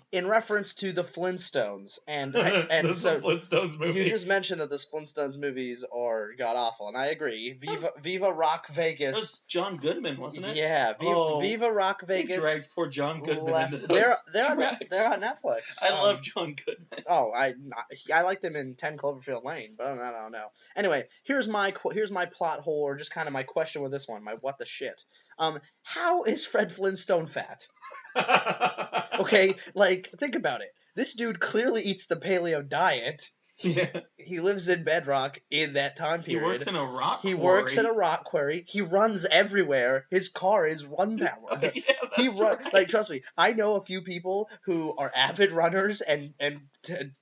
in reference to the Flintstones, and so Flintstones movie. You just mentioned that the Flintstones movies are god awful, and I agree. Viva Rock Vegas. That was John Goodman, wasn't it? Yeah, Viva Rock Vegas. They dragged poor John Goodman into those they're on Netflix. I love John Goodman. Oh, I liked him in 10 Cloverfield Lane, but other than that, I don't know. Anyway, here's my plot hole, or just kind of my question with this one, my what the shit. How is Fred Flintstone fat? Okay, like, think about it. This dude clearly eats the paleo diet. Yeah. He lives in Bedrock in that time period. He works in a rock quarry. He works in a rock quarry. He runs everywhere. His car is run powered. Right. Like, trust me, I know a few people who are avid runners and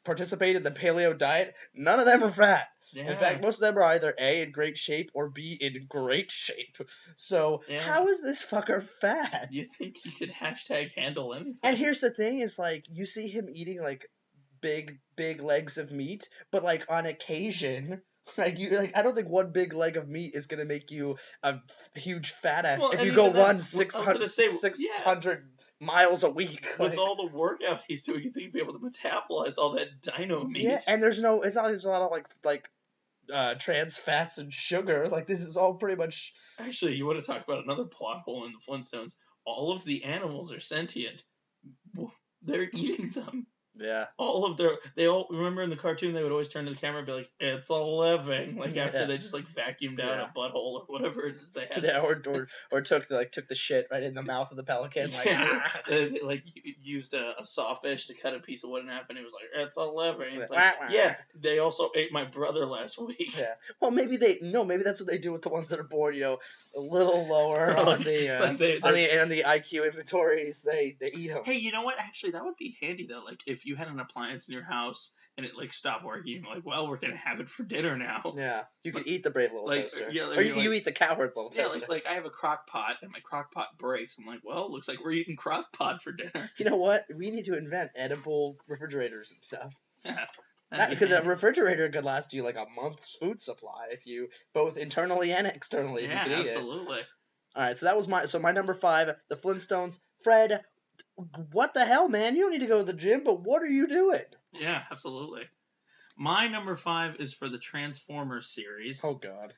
participate in the paleo diet. None of them are fat. Yeah. In fact, most of them are either A, in great shape, or B, in great shape. So, how is this fucker fat? You think he could handle anything? And here's the thing, is like, you see him eating like big legs of meat, but like on occasion, I don't think one big leg of meat is gonna make you a huge fat ass if you go run 600 miles a week. With all the workout he's doing, you think he'd be able to metabolize all that dino meat? Yeah, and there's a lot of like trans fats and sugar. Like, this is all pretty much. Actually, you want to talk about another plot hole in the Flintstones? All of the animals are sentient. They're eating them. Yeah. They all remember in the cartoon they would always turn to the camera and be like, "It's a living," like after they just like vacuumed out a butthole or whatever it is they had. Yeah, or took the shit right in the mouth of the pelican. Like, they like used a sawfish to cut a piece of wood in half, and he was like, "It's a living." It's like, yeah, they also ate my brother last week. Yeah. Well, maybe that's what they do with the ones that are born, a little lower on the IQ inventories. They eat them. Hey, you know what? Actually, that would be handy though. Like, if you had an appliance in your house and it like stopped working, like, well, we're gonna have it for dinner now. Yeah, you can eat the brave little toaster. Yeah, or you eat the coward little toaster. Yeah, like I have a crock pot and my crock pot breaks. I'm like, well, looks like we're eating crock pot for dinner. You know what? We need to invent edible refrigerators and stuff. Yeah. Because a refrigerator could last you like a month's food supply if you both internally and externally. Yeah, if you could eat absolutely. It. All right, so that was my number 5, the Flintstones. Fred, what the hell, man? You don't need to go to the gym, but what are you doing? Yeah, absolutely. My number 5 is for the Transformers series. Oh God.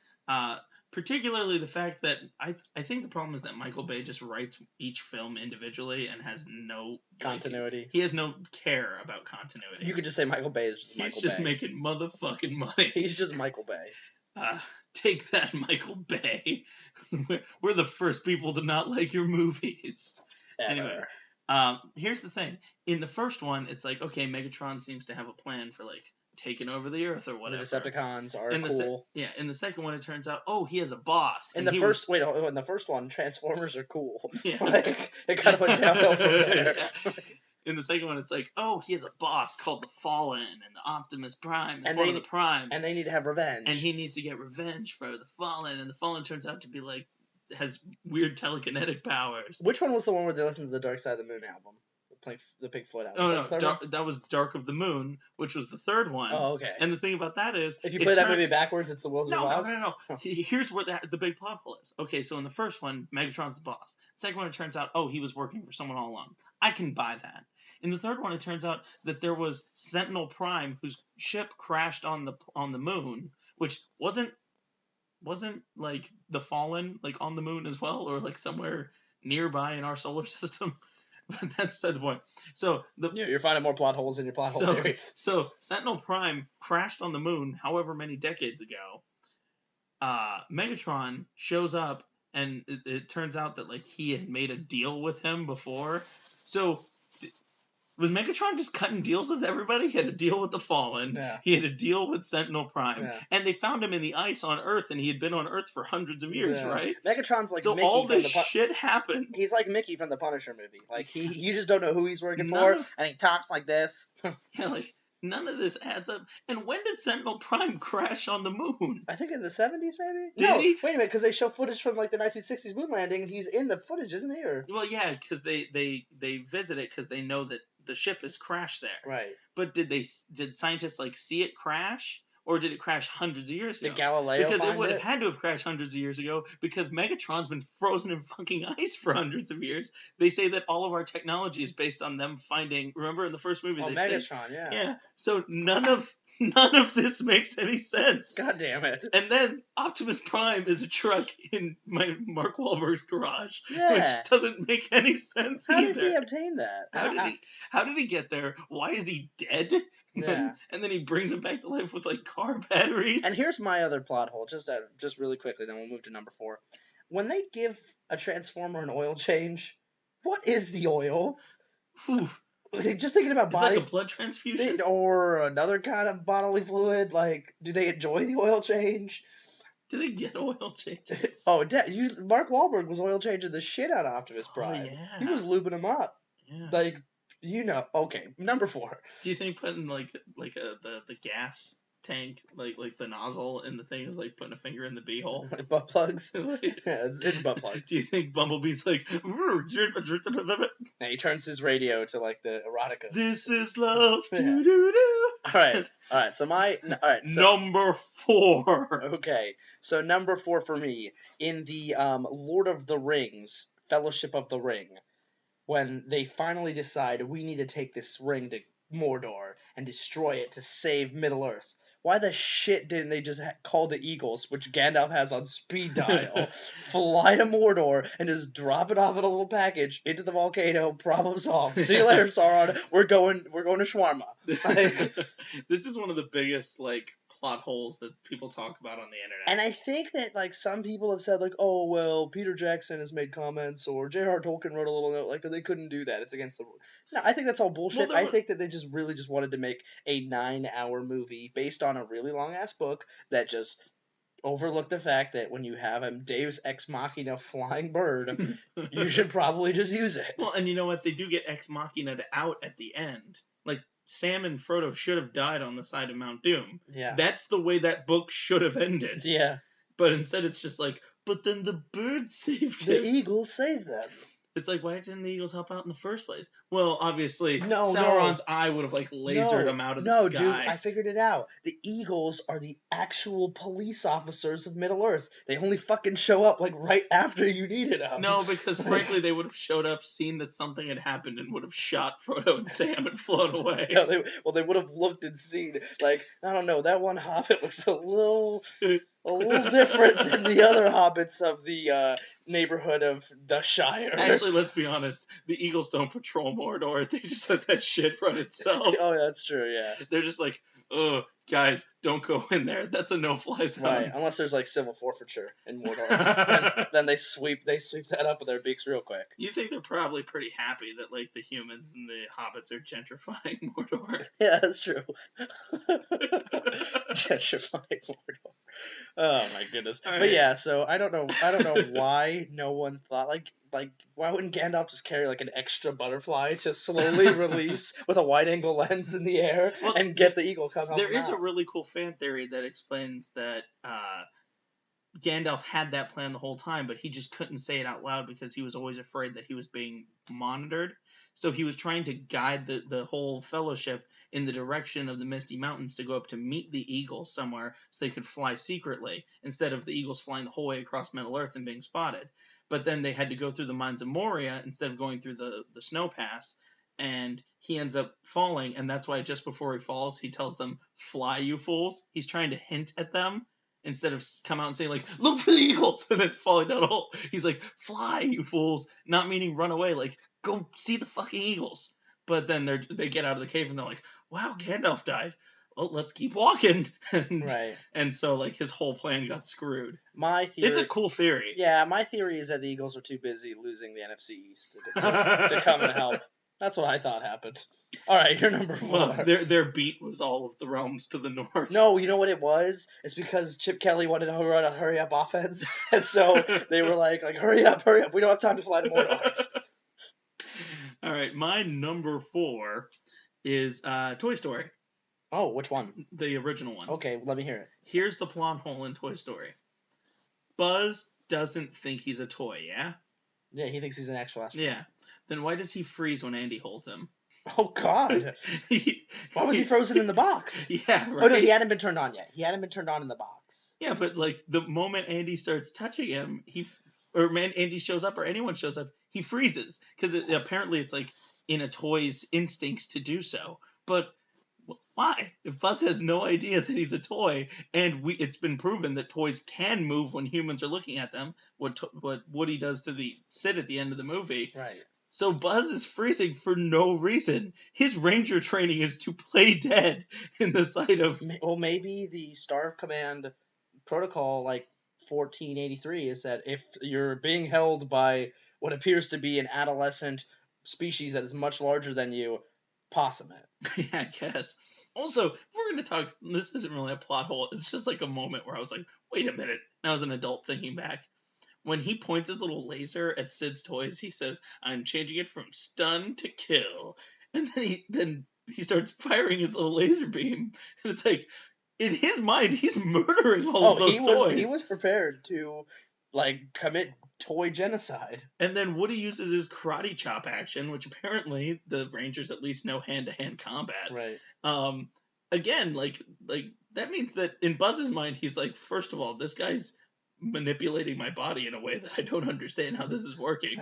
Particularly the fact that I think the problem is that Michael Bay just writes each film individually and has no continuity. He has no care about continuity. You could just say Michael Bay is just Michael Bay. He's just making motherfucking money. He's just Michael Bay. Take that, Michael Bay. We're the first people to not like your movies. Ever. Anyway, here's the thing. In the first one, it's like, okay, Megatron seems to have a plan for like taking over the Earth or whatever. The Decepticons are cool. In the second one, it turns out, he has a boss. In the first one, Transformers are cool. Yeah. Like, it kind of went downhill from there. Yeah. In the second one, it's like, he has a boss called the Fallen, and the Optimus Prime is one of the Primes. And they need to have revenge. And he needs to get revenge for the Fallen, and the Fallen turns out to be like, has weird telekinetic powers. Which one was the one where they listened to the Dark Side of the Moon album? The Pink Floyd album. That was Dark of the Moon, which was the third one. Oh, okay. And the thing about that is, if you play that movie backwards, it's the Wizard of Oz. No. Here's where the big plot hole is. Okay, so in the first one, Megatron's the boss. Second one, it turns out, he was working for someone all along. I can buy that. In the third one, it turns out that there was Sentinel Prime, whose ship crashed on the moon, which wasn't like the Fallen like on the moon as well, or like somewhere nearby in our solar system. But that's the point. So you're finding more plot holes in your plot hole theory. So Sentinel Prime crashed on the moon however many decades ago. Megatron shows up, and it turns out that like he had made a deal with him before. So Was Megatron just cutting deals with everybody? He had a deal with the Fallen. Yeah. He had a deal with Sentinel Prime. Yeah. And they found him in the ice on Earth, and he had been on Earth for hundreds of years, Yeah. right? Megatron's like so Mickey all from this the shit happened. He's like Mickey from the Punisher movie. Like you just don't know who he's working None for, of- and he talks like this. Yeah, like none of this adds up. And when did Sentinel Prime crash on the moon? I think in the 70s, maybe. Did no, he? Wait a minute, because they show footage from like the 1960s moon landing, and he's in the footage, isn't he? Or Well, yeah, because they visit it because they know that the ship has crashed there. right. But did scientists like see it crash, or did it crash hundreds of years ago? Did Galileo Because find it would have had to have crashed hundreds of years ago, because Megatron's been frozen in fucking ice for hundreds of years. They say that all of our technology is based on them finding. Remember in the first movie, Oh, they Megatron, say, yeah. yeah. So none of this makes any sense. God damn it. And then Optimus Prime is a truck in Mark Wahlberg's garage, Yeah. which doesn't make any sense How either. did he obtain that? How did he get there? Why is he dead? Yeah. And then he brings him back to life with like car batteries. And here's my other plot hole, just really quickly, then we'll move to number 4. When they give a Transformer an oil change, what is the oil? Whew. Just thinking about It's body like a blood transfusion. or another kind of bodily fluid. Like, do they enjoy the oil change? Do they get oil changes? Oh, Mark Wahlberg was oil changing the shit out of Optimus Prime. yeah. He was lubing him up. Yeah. Like, okay, number 4. Do you think putting like the gas tank, like the nozzle in the thing is like putting a finger in the beehole? Butt plugs. Like, Yeah, it's butt plug. do you think Bumblebee's like, And he turns his radio to like the erotica. this is love, Yeah. doo doo doo. All right. So Number 4. okay, so number 4 for me in the Lord of the Rings, Fellowship of the Ring, when they finally decide we need to take this ring to Mordor and destroy it to save Middle Earth. Why the shit didn't they just call the Eagles, which Gandalf has on speed dial, fly to Mordor and just drop it off in a little package into the volcano? Problem solved. See you later, Sauron. We're going to Shawarma. Like, This is one of the biggest like plot holes that people talk about on the internet. and I think that like some people have said like, oh well, Peter Jackson has made comments or J.R. Tolkien wrote a little note like they couldn't do that. It's against the rules. No, I think that's all bullshit. Well, I think that they just really just wanted to make a 9-hour movie based on a really long ass book that just overlooked the fact that when you have a Deus Ex Machina flying bird, you should probably just use it. Well, and you know what? They do get Ex Machina out at the end. Like Sam and Frodo should have died on the side of Mount Doom. Yeah. That's the way that book should have ended. Yeah. But instead it's just like, but then the bird saved The him. Eagles saved them. It's like, why didn't the Eagles help out in the first place? Well, obviously, No, Sauron's eye would have like lasered him out of the sky. No, dude, I figured it out. The Eagles are the actual police officers of Middle Earth. They only fucking show up like right after you needed them. No, because frankly, they would have showed up, seen that something had happened, and would have shot Frodo and Sam and flown away. No, they would have looked and seen, like, I don't know, that one hobbit looks a little different than the other hobbits of the neighborhood of the Shire. Actually, let's be honest. The Eagles don't patrol Mordor. They just let that shit run itself. Oh, that's true, yeah. They're just like, oh, guys, don't go in there. That's a no-fly zone. Right, unless there's like civil forfeiture in Mordor, then they sweep that up with their beaks real quick. You think they're probably pretty happy that like the humans and the hobbits are gentrifying Mordor? Yeah, that's true. Gentrifying Mordor. Oh my goodness. All right. But yeah, so I don't know why no one thought like why wouldn't Gandalf just carry like an extra butterfly to slowly release with a wide angle lens in the air and get the eagle come out? There is a really cool fan theory that explains that Gandalf had that plan the whole time, but he just couldn't say it out loud because he was always afraid that he was being monitored. So he was trying to guide the whole fellowship in the direction of the Misty Mountains to go up to meet the Eagles somewhere so they could fly secretly, instead of the Eagles flying the whole way across Middle Earth and being spotted. But then they had to go through the Mines of Moria instead of going through the snow pass, and he ends up falling, and that's why just before he falls, he tells them, "Fly, you fools." He's trying to hint at them instead of come out and say, like, "Look for the Eagles," and then falling down a hole. He's like, "Fly, you fools," not meaning run away, like, go see the fucking Eagles. But then they get out of the cave, and they're like, "Wow, Gandalf died. Well, let's keep walking." Right. And so, like, his whole plan got screwed. My theory. It's a cool theory. Yeah, my theory is that the Eagles were too busy losing the NFC East to come and help. That's what I thought happened. All right, you're number 4. Well, their beat was all of the realms to the north. No, you know what it was? It's because Chip Kelly wanted to run a hurry up offense, and so they were like hurry up, we don't have time to fly to Mordor. All right, my number 4 is Toy Story. Oh, which one? The original one. Okay, let me hear it. Here's the plot hole in Toy Story. Buzz doesn't think he's a toy, yeah? Yeah, he thinks he's an actual astronaut. Yeah. Then why does he freeze when Andy holds him? Oh, God. Why was he frozen in the box? Yeah, right. Oh, no, he hadn't been turned on yet. He hadn't been turned on in the box. Yeah, but, like, the moment Andy starts touching him, Andy shows up or anyone shows up, he freezes. Because apparently it's, like, in a toy's instincts to do so. But why? If Buzz has no idea that he's a toy, and it's been proven that toys can move when humans are looking at them, what Woody does to the Sid at the end of the movie. Right. So Buzz is freezing for no reason. His ranger training is to play dead in the sight of... Well, maybe the Star Command protocol, 1483, is that if you're being held by what appears to be an adolescent species that is much larger than you, possum it. Yeah, I guess. Also, if we're going to talk, this isn't really a plot hole. It's just like a moment where I was like, wait a minute. And I was an adult thinking back. When he points his little laser at Sid's toys, he says, I'm changing it from stun to kill. And then he starts firing his little laser beam. And it's like, in his mind, he's murdering all of those toys. He was prepared to, commit toy genocide. And then Woody uses his karate chop action, which apparently the Rangers at least know hand-to-hand combat. Right. Again, that means that in Buzz's mind, he's like, first of all, this guy's manipulating my body in a way that I don't understand how this is working.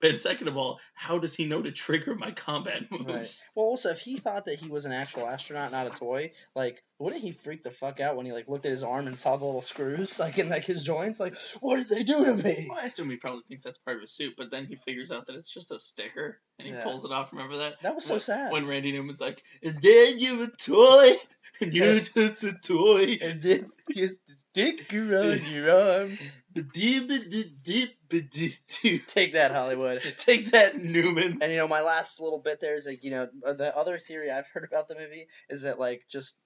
And second of all, how does he know to trigger my combat moves? Right. Well, also, if he thought that he was an actual astronaut, not a toy, wouldn't he freak the fuck out when he, looked at his arm and saw the little screws, in, his joints? What did they do to me? Well, I assume he probably thinks that's part of his suit, but then he figures out that it's just a sticker, and he pulls it off. Remember that? That was so sad. When Randy Newman's like, and then you're a toy, and you're just a toy. And then just a sticker on your arm. Take that, Hollywood. Take that, Newman. And, my last little bit there is, the other theory I've heard about the movie is that, just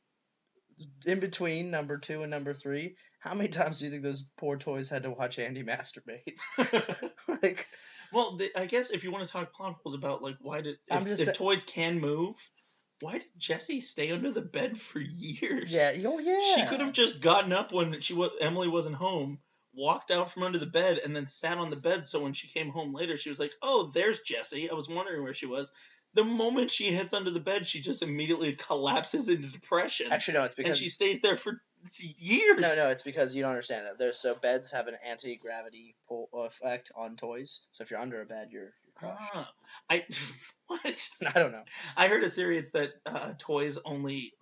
in between number 2 and number 3, how many times do you think those poor toys had to watch Andy masturbate? Well, I guess if you want to talk plot holes about, why did... If toys can move... Why did Jessie stay under the bed for years? Yeah, She could have just gotten up when Emily wasn't home, walked out from under the bed, and then sat on the bed, so when she came home later, she was like, oh, there's Jessie. I was wondering where she was. The moment she hits under the bed, she just immediately collapses into depression. Actually, no, it's because... And she stays there for years. No, it's because you don't understand that. So beds have an anti-gravity pull effect on toys, so if you're under a bed, you're crushed. What? I don't know. I heard a theory it's that toys only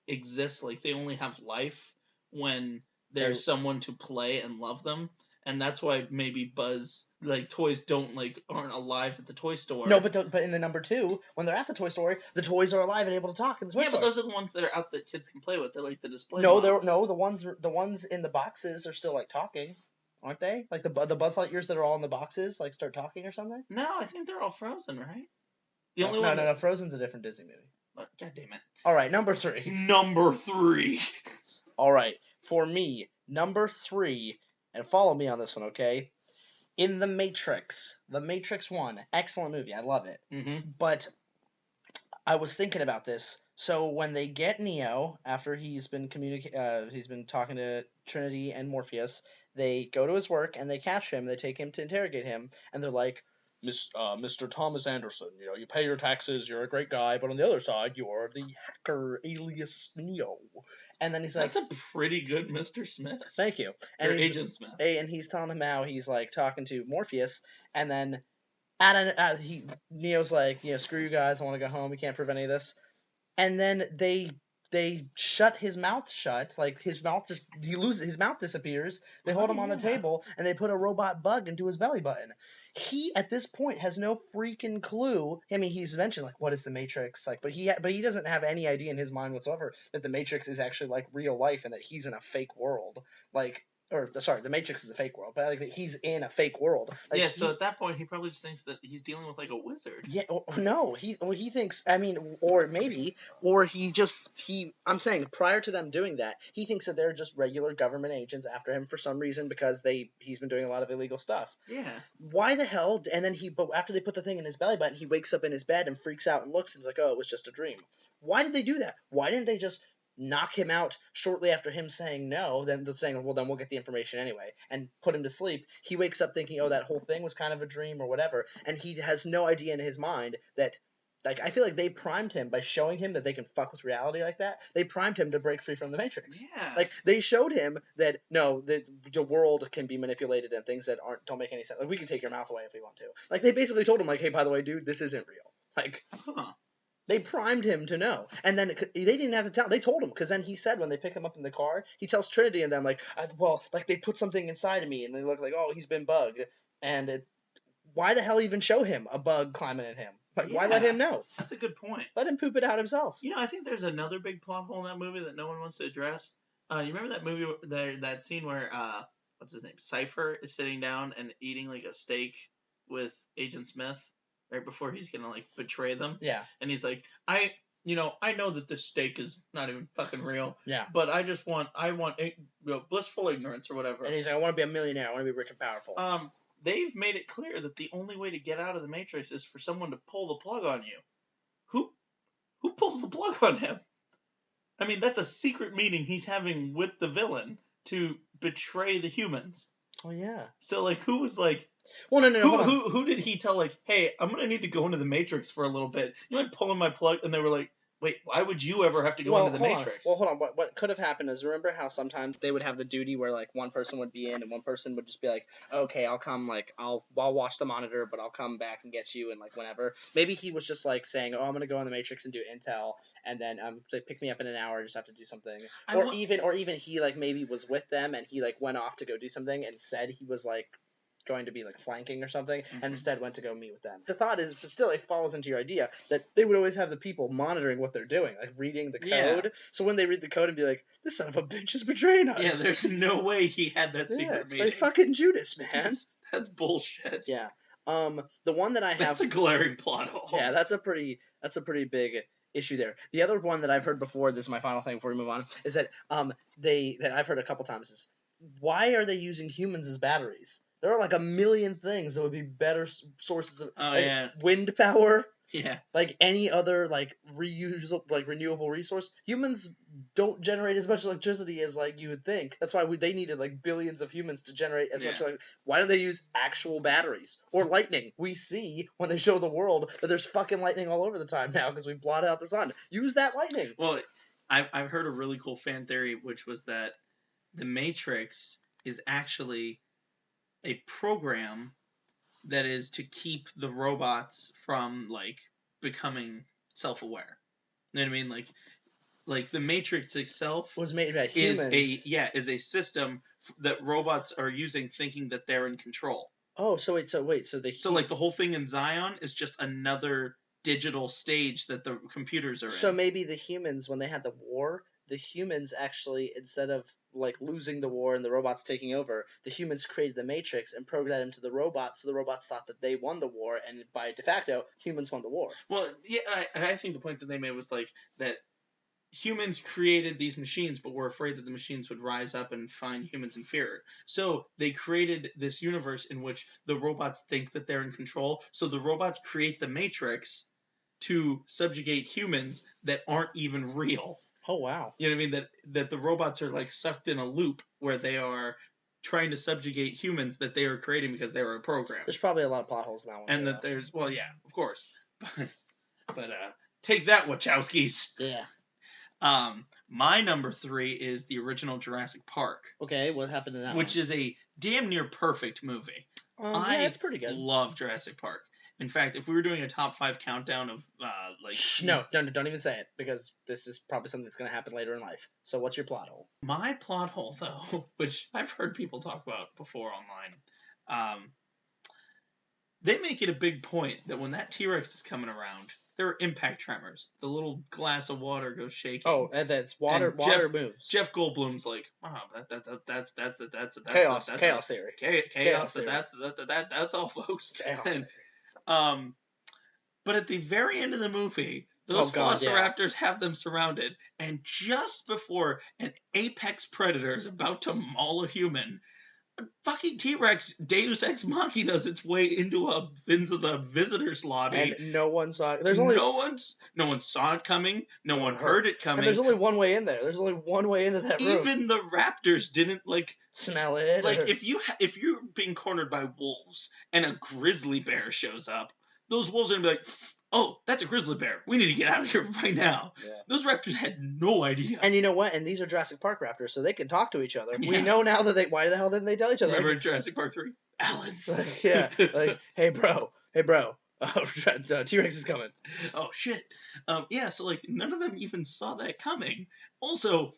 exist, they only have life when there's someone to play and love them, and that's why maybe Buzz toys aren't alive at the toy store. No, but in the number 2, when they're at the toy store, the toys are alive and able to talk in the toy store. Yeah, but those are the ones that are out that kids can play with. They're the display. No, the ones in the boxes are still talking. Aren't they? The Buzz Lightyears that are all in the boxes start talking or something? No, I think they're all frozen, right? No, Frozen's a different Disney movie. God damn it. All right, number 3. Number 3. All right, for me, number 3, and follow me on this one, okay? In The Matrix 1, excellent movie, I love it. Mm-hmm. But I was thinking about this. So when they get Neo, after he's been talking to Trinity and Morpheus, they go to his work and they catch him. They take him to interrogate him, and they're like, Mr. Thomas Anderson, you pay your taxes, you're a great guy, but on the other side, you're the hacker alias Neo. And then he's like... That's a pretty good Mr. Smith. Thank you. And Agent Smith. And he's telling him how he's, talking to Morpheus, and then Neo's like, screw you guys, I want to go home, we can't prove any of this. And then they shut his mouth shut, his mouth disappears, they hold him on the table, and they put a robot bug into his belly button. He, at this point, has no freaking clue. I mean, he's mentioned, what is the Matrix? But he doesn't have any idea in his mind whatsoever that the Matrix is actually, real life, and that he's in a fake world. or sorry, the Matrix is a fake world, but like he's in a fake world. Like, yeah, so at that point, he probably just thinks that he's dealing with like a wizard. Yeah, no, he thinks. I mean, or maybe, or I'm saying prior to them doing that, he thinks that they're just regular government agents after him for some reason because he's been doing a lot of illegal stuff. Yeah. Why the hell? And then but after they put the thing in his belly button, he wakes up in his bed and freaks out and looks and is like, oh, it was just a dream. Why did they do that? Why didn't they just knock him out shortly after him saying no, then they're saying, well, then we'll get the information anyway, and put him to sleep? He wakes up thinking, oh, that whole thing was kind of a dream or whatever, and he has no idea in his mind that, like, I feel like they primed him by showing him that they can fuck with reality like that. They primed him to break free from the Matrix. Yeah. Like, they showed him that, no, the world can be manipulated and things that don't make any sense. Like, we can take your mouth away if we want to. Like, they basically told him, like, hey, by the way, dude, this isn't real. Like, they primed him to know. And then they didn't have to tell. They told him, because then he said when they pick him up in the car, he tells Trinity and them, like, they put something inside of me, and they look like, oh, he's been bugged. And why the hell even show him a bug climbing in him? Like, why let him know? That's a good point. Let him poop it out himself. You know, I think there's another big plot hole in that movie that no one wants to address. You remember that movie, that scene where, what's his name, Cypher is sitting down and eating, like, a steak with Agent Smith right before he's gonna, like, betray them? Yeah. And he's like, I know that this steak is not even fucking real. Yeah. But I want blissful ignorance or whatever. And he's like, I want to be a millionaire. I want to be rich and powerful. They've made it clear that the only way to get out of the Matrix is for someone to pull the plug on you. Who pulls the plug on him? I mean, that's a secret meeting he's having with the villain to betray the humans. Oh, yeah. So, like, who was like... Well, no. Who did he tell, like, hey, I'm going to need to go into the Matrix for a little bit. You mind pulling my plug? And they were like, wait, why would you ever have to go into the Matrix? Well, hold on. What could have happened is, remember how sometimes they would have the duty where, like, one person would be in and one person would just be like, okay, I'll come, like, I'll watch the monitor, but I'll come back and get you and, like, whenever. Maybe he was just, like, saying, oh, I'm going to go in the Matrix and do intel, and then like, pick me up in an hour, I just have to do something. Or even he, like, maybe was with them and he, like, went off to go do something and said he was, like, going to be like flanking or something, and instead went to go meet with them. The thought is, but still, it falls into your idea that they would always have the people monitoring what they're doing, like reading the code. Yeah. So when they read the code and be like, this son of a bitch is betraying us. Yeah, there's no way he had that secret meeting. Like fucking Judas, man. That's bullshit. Yeah. The one that I have. That's a glaring plot hole. Yeah, that's a pretty big issue there. The other one that I've heard before, this is my final thing before we move on, is that that I've heard a couple times is, why are they using humans as batteries? There are like a million things that would be better sources of wind power. Yeah. Like any other like renewable resource. Humans don't generate as much electricity as like you would think. That's why they needed like billions of humans to generate as much. Why don't they use actual batteries or lightning? We see when they show the world that there's fucking lightning all over the time now because we blotted out the sun. Use that lightning. Well, I've heard a really cool fan theory, which was that the Matrix is actually a program that is to keep the robots from, like, becoming self-aware. You know what I mean? Like the Matrix itself was made by humans. Is a system that robots are using, thinking that they're in control. Oh, so like the whole thing in Zion is just another digital stage that the computers are in. So maybe the humans, when they had the war, the humans actually, instead of like losing the war and the robots taking over, the humans created the Matrix and programmed into the robots, so the robots thought that they won the war, and by de facto, humans won the war. Well, yeah, I think the point that they made was like that humans created these machines, but were afraid that the machines would rise up and find humans inferior. So they created this universe in which the robots think that they're in control, so the robots create the Matrix to subjugate humans that aren't even real. Oh, wow. You know what I mean? That the robots are, like, sucked in a loop where they are trying to subjugate humans that they are creating because they were a program. There's probably a lot of plot holes in that one. And that there's... Well, yeah, of course. But take that, Wachowskis. Yeah. My number 3 is the original Jurassic Park. Okay, what happened in that Which is a damn near perfect movie. Yeah, it's pretty good. I love Jurassic Park. In fact, if we were doing a top 5 countdown of, No, don't even say it, because this is probably something that's going to happen later in life. So what's your plot hole? My plot hole, though, which I've heard people talk about before online, they make it a big point that when that T-Rex is coming around, there are impact tremors. The little glass of water goes shaking. Oh, and that's water. And Water moves. Jeff Goldblum's like, wow, that's Chaos theory. Chaos. Theory. That's all, folks. Chaos And, theory. but at the very end of the movie, those velociraptors have them surrounded, and just before an apex predator is about to maul a human, fucking T-Rex Deus Ex Machina's its way into the visitors lobby. And no one saw it. No one saw it coming. No one heard it coming. And there's only one way in there. There's only one way into that room. Even the raptors didn't smell it. Like if you're being cornered by wolves and a grizzly bear shows up, those wolves are gonna be like, oh, that's a grizzly bear. We need to get out of here right now. Yeah. Those raptors had no idea. And you know what? And these are Jurassic Park raptors, so they can talk to each other. Yeah. We know now that why the hell didn't they tell each other? Remember Jurassic Park 3? Alan. Hey bro. Oh, T-Rex is coming. Oh shit. So none of them even saw that coming. Also,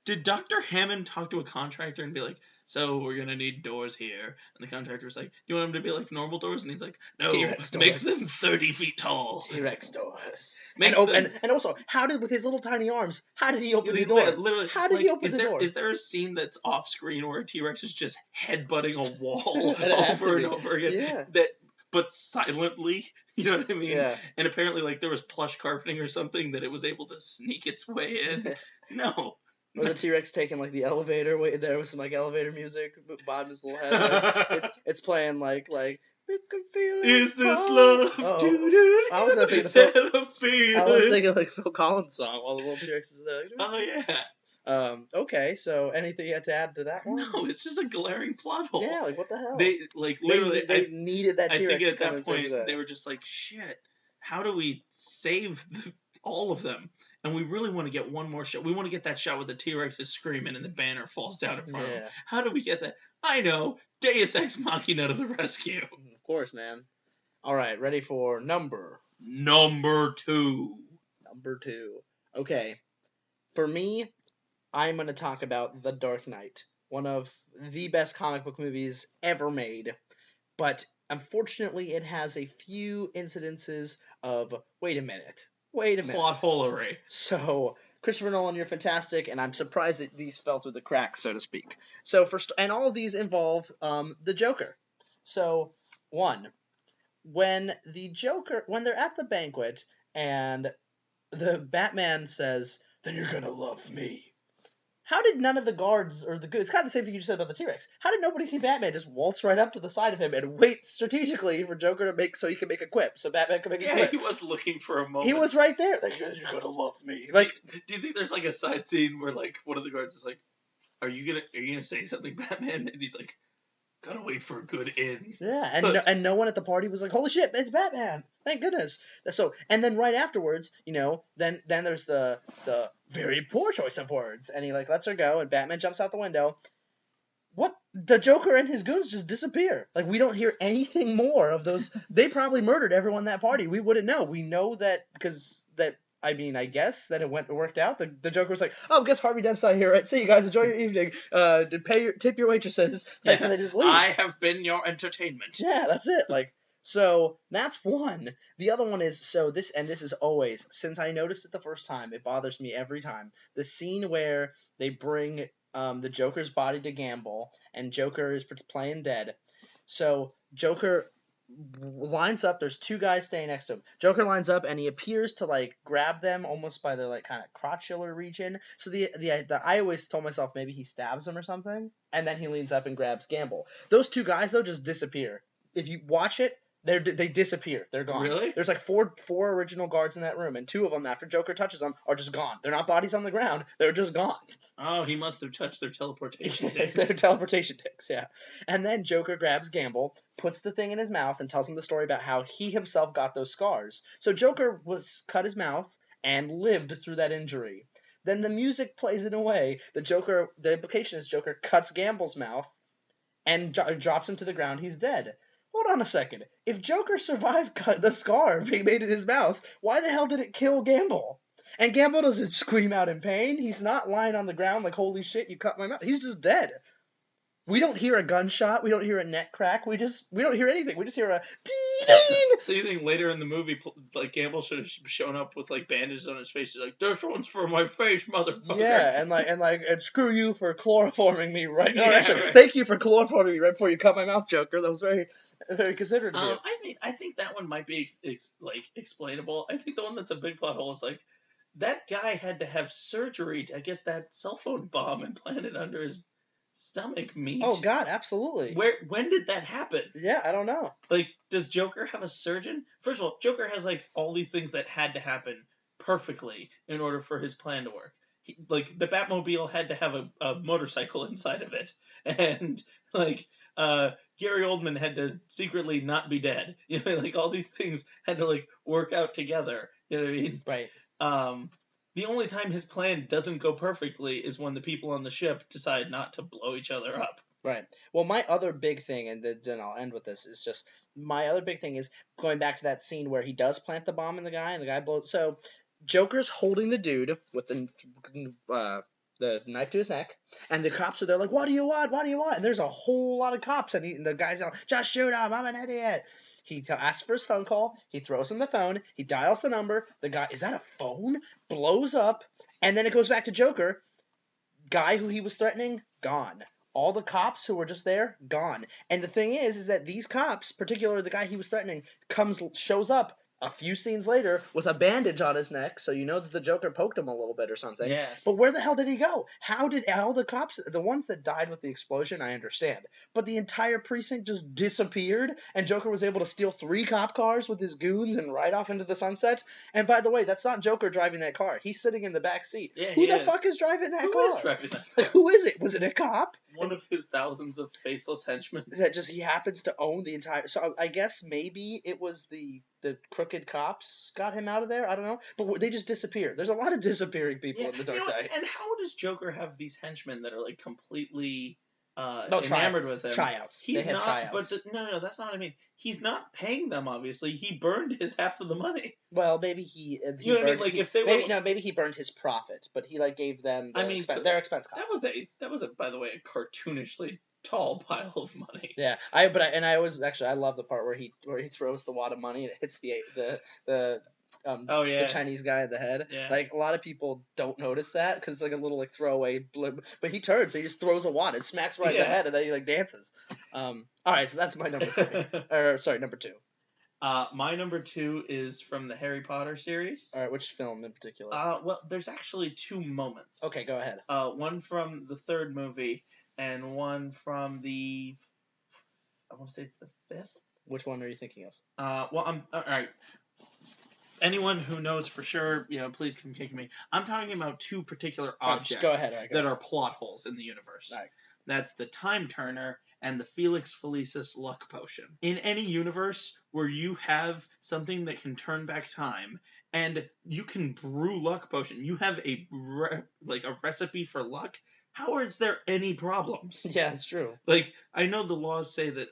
did Dr. Hammond talk to a contractor and be like, so we're gonna need doors here? And the contractor's like, you want them to be like normal doors? And he's like, no, make them 30 feet tall. T-Rex doors. And also, with his little tiny arms, how did he open the door? Literally, how did he open the door? Is there a scene that's off screen where a T-Rex is just headbutting a wall over and over again? Yeah. But silently, you know what I mean? Yeah. And apparently, there was plush carpeting or something that it was able to sneak its way in. No. Or the T-Rex taking the elevator way there with some elevator music, bobbing his little head. It's playing we can feel it. Is this love? I was thinking of Phil Collins song while the little T-Rex is there. Oh yeah. Okay, so anything you had to add to that one? No, it's just a glaring plot hole. Yeah, what the hell? They literally they needed that T-Rex. I think at that point they were just like, shit, how do we save all of them? And we really want to get one more shot. We want to get that shot where the T-Rex is screaming and the banner falls down in front of him. How do we get that? I know. Deus Ex Machina to the rescue. Of course, man. All right, ready for number 2. Number 2. Okay. For me, I'm going to talk about The Dark Knight, one of the best comic book movies ever made. But unfortunately, it has a few incidences of, wait a minute. Plot holery. So, Christopher Nolan, you're fantastic, and I'm surprised that these fell through the cracks, so to speak. So, and all of these involve the Joker. So, 1, when they're at the banquet, and the Batman says, then you're gonna love me. How did none of the guards, it's kind of the same thing you just said about the T-Rex, how did nobody see Batman just waltz right up to the side of him and wait strategically for Joker to so he can make a quip, so Batman can make a quip? Yeah, he was looking for a moment. He was right there. You're gonna love me. Do you think there's a side scene where one of the guards is like, are you gonna say something, Batman? And he's like, gotta wait for a good in. Yeah, and no one at the party was like, holy shit, it's Batman. Thank goodness. So, and then right afterwards, then there's the very poor choice of words, and he lets her go, and Batman jumps out the window. What? The Joker and his goons just disappear. We don't hear anything more of those. They probably murdered everyone in that party. We wouldn't know. We know that I guess that it worked out. The Joker was like, oh, guess Harvey Dent's not here, right? See you guys, enjoy your evening. Tip your waitresses. And they just leave. I have been your entertainment. Yeah, that's it. So that's one. The other one is, this is always, since I noticed it the first time, it bothers me every time. The scene where they bring the Joker's body to Gamble, and Joker is playing dead. So Joker lines up. There's 2 guys staying next to him. Joker lines up, and he appears to grab them almost by their kind of crotchular region. So I always told myself maybe he stabs him or something, and then he leans up and grabs Gamble. Those 2 guys though just disappear. If you watch it, they disappear. They're gone. Really? There's 4 original guards in that room, and 2 of them, after Joker touches them, are just gone. They're not bodies on the ground. They're just gone. Oh, he must have touched their teleportation dicks. Their teleportation dicks, yeah. And then Joker grabs Gamble, puts the thing in his mouth, and tells him the story about how he himself got those scars. So Joker cut his mouth and lived through that injury. Then the music plays in a way. The implication is Joker cuts Gamble's mouth and drops him to the ground. He's dead. Hold on a second. If Joker survived the scar being made in his mouth, why the hell did it kill Gamble? And Gamble doesn't scream out in pain. He's not lying on the ground like, holy shit, you cut my mouth. He's just dead. We don't hear a gunshot. We don't hear a neck crack. We don't hear anything. We just hear a dee So you think later in the movie, like Gamble should have shown up with like bandages on his face? He's like, "This one's for my face, motherfucker." Yeah, and screw you for chloroforming me right now. Yeah, Actually, right. thank you for chloroforming me right before you cut my mouth, Joker. That was very, very considerate of you. I think that one might be like explainable. I think the one that's a big plot hole is like that guy had to have surgery to get that cell phone bomb implanted under his stomach meat. Oh God, absolutely. When did that happen? Yeah, I don't know. Like, does Joker have a surgeon? First of all, Joker has like all these things that had to happen perfectly in order for his plan to work. Like the Batmobile had to have a motorcycle inside of it, and like Gary Oldman had to secretly not be dead. You know, like all these things had to like work out together. You know what I mean? Right. The only time his plan doesn't go perfectly is when the people on the ship decide not to blow each other up. Right. Well, my other big thing, and then I'll end with this, is just my other big thing is going back to that scene where he does plant the bomb in the guy, and the guy blows. So Joker's holding the dude with the knife to his neck, and the cops are there like, "What do you want? What do you want?" And there's a whole lot of cops, and the guy's yelling, "Just shoot him! I'm an idiot!" He asks for his phone call. He throws him the phone. He dials the number. The guy, is that a phone? Blows up, and then it goes back to Joker. Guy who he was threatening, gone. All the cops who were just there, gone. And the thing is that these cops, particularly the guy he was threatening, shows up a few scenes later with a bandage on his neck, so you know that the Joker poked him a little bit or something. Yeah. But where the hell did he go? How did all the cops, the ones that died with the explosion, I understand. But the entire precinct just disappeared, and Joker was able to steal 3 cop cars with his goons and ride off into the sunset. And by the way, that's not Joker driving that car. He's sitting in the back seat. Yeah, Who the fuck is driving that car? Who is driving that car? Like, who is it? Was it a cop? One of his thousands of faceless henchmen. That just he happens to own the entire. So I guess maybe it was the crooked cops got him out of there. I don't know, but they just disappeared. There's a lot of disappearing people in the Dark Knight. And how does Joker have these henchmen that are like completely No, enamored with him? Tryouts. He's They had not. tryouts. But no, that's not what I mean. He's not paying them. Obviously, he burned his half of the money. Well, maybe he You know what I mean? Like if they were maybe he burned his profit, but he like gave them. Their expense costs. That was by the way, a cartoonishly tall pile of money. Yeah, I love the part where he throws the wad of money and it hits the Chinese guy in the head. Yeah. Like a lot of people don't notice that because it's like a little like throwaway blip, but he turns, so he just throws a wad, it smacks right in the head, and then he like dances. All right, so that's my number 3. Or sorry, number 2. My number 2 is from the Harry Potter series. All right, which film in particular? Well, there's actually 2 moments. Okay, go ahead. One from the 3rd movie, and one from the, I want to say it's the 5th. Which one are you thinking of? Well, I'm all right. Anyone who knows for sure, please can kick me. I'm talking about 2 particular objects that are plot holes in the universe. All right. That's the Time Turner and the Felix Felicis Luck Potion. In any universe where you have something that can turn back time and you can brew Luck Potion, you have a recipe for luck. How is there any problems? Yeah, it's true. Like, I know the laws say that.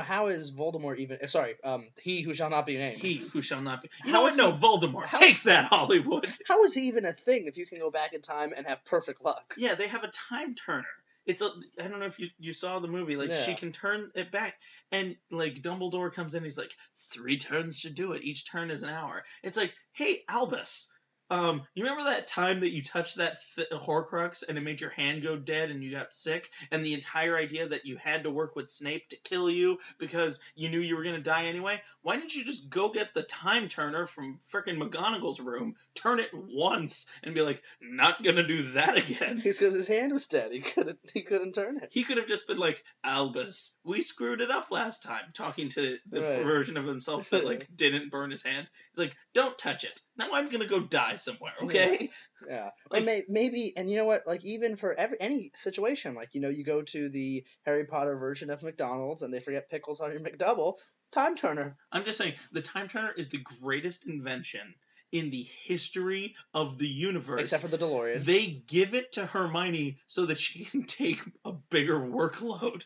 How is Voldemort even? Sorry, he who shall not be named. He who shall not be. You know what? No, Voldemort. Take that, Hollywood. How is he even a thing if you can go back in time and have perfect luck? Yeah, they have a time turner. I don't know if you saw the movie. Like, she can turn it back, and like Dumbledore comes in. He's like, 3 turns should do it. Each turn is an hour. It's like, hey, Albus. You remember that time that you touched that Horcrux and it made your hand go dead and you got sick? And the entire idea that you had to work with Snape to kill you because you knew you were going to die anyway? Why didn't you just go get the time turner from frickin' McGonagall's room, turn it once, and be like, not going to do that again? It's because his hand was dead. He couldn't turn it. He could have just been like, Albus, we screwed it up last time, talking to the version of himself that like didn't burn his hand. He's like, don't touch it. Now I'm going to go die somewhere, okay? Yeah. Like, maybe, and you know what, like, even for any situation, like, you go to the Harry Potter version of McDonald's and they forget pickles on your McDouble, time turner. I'm just saying, the time turner is the greatest invention in the history of the universe. Except for the DeLorean. They give it to Hermione so that she can take a bigger workload.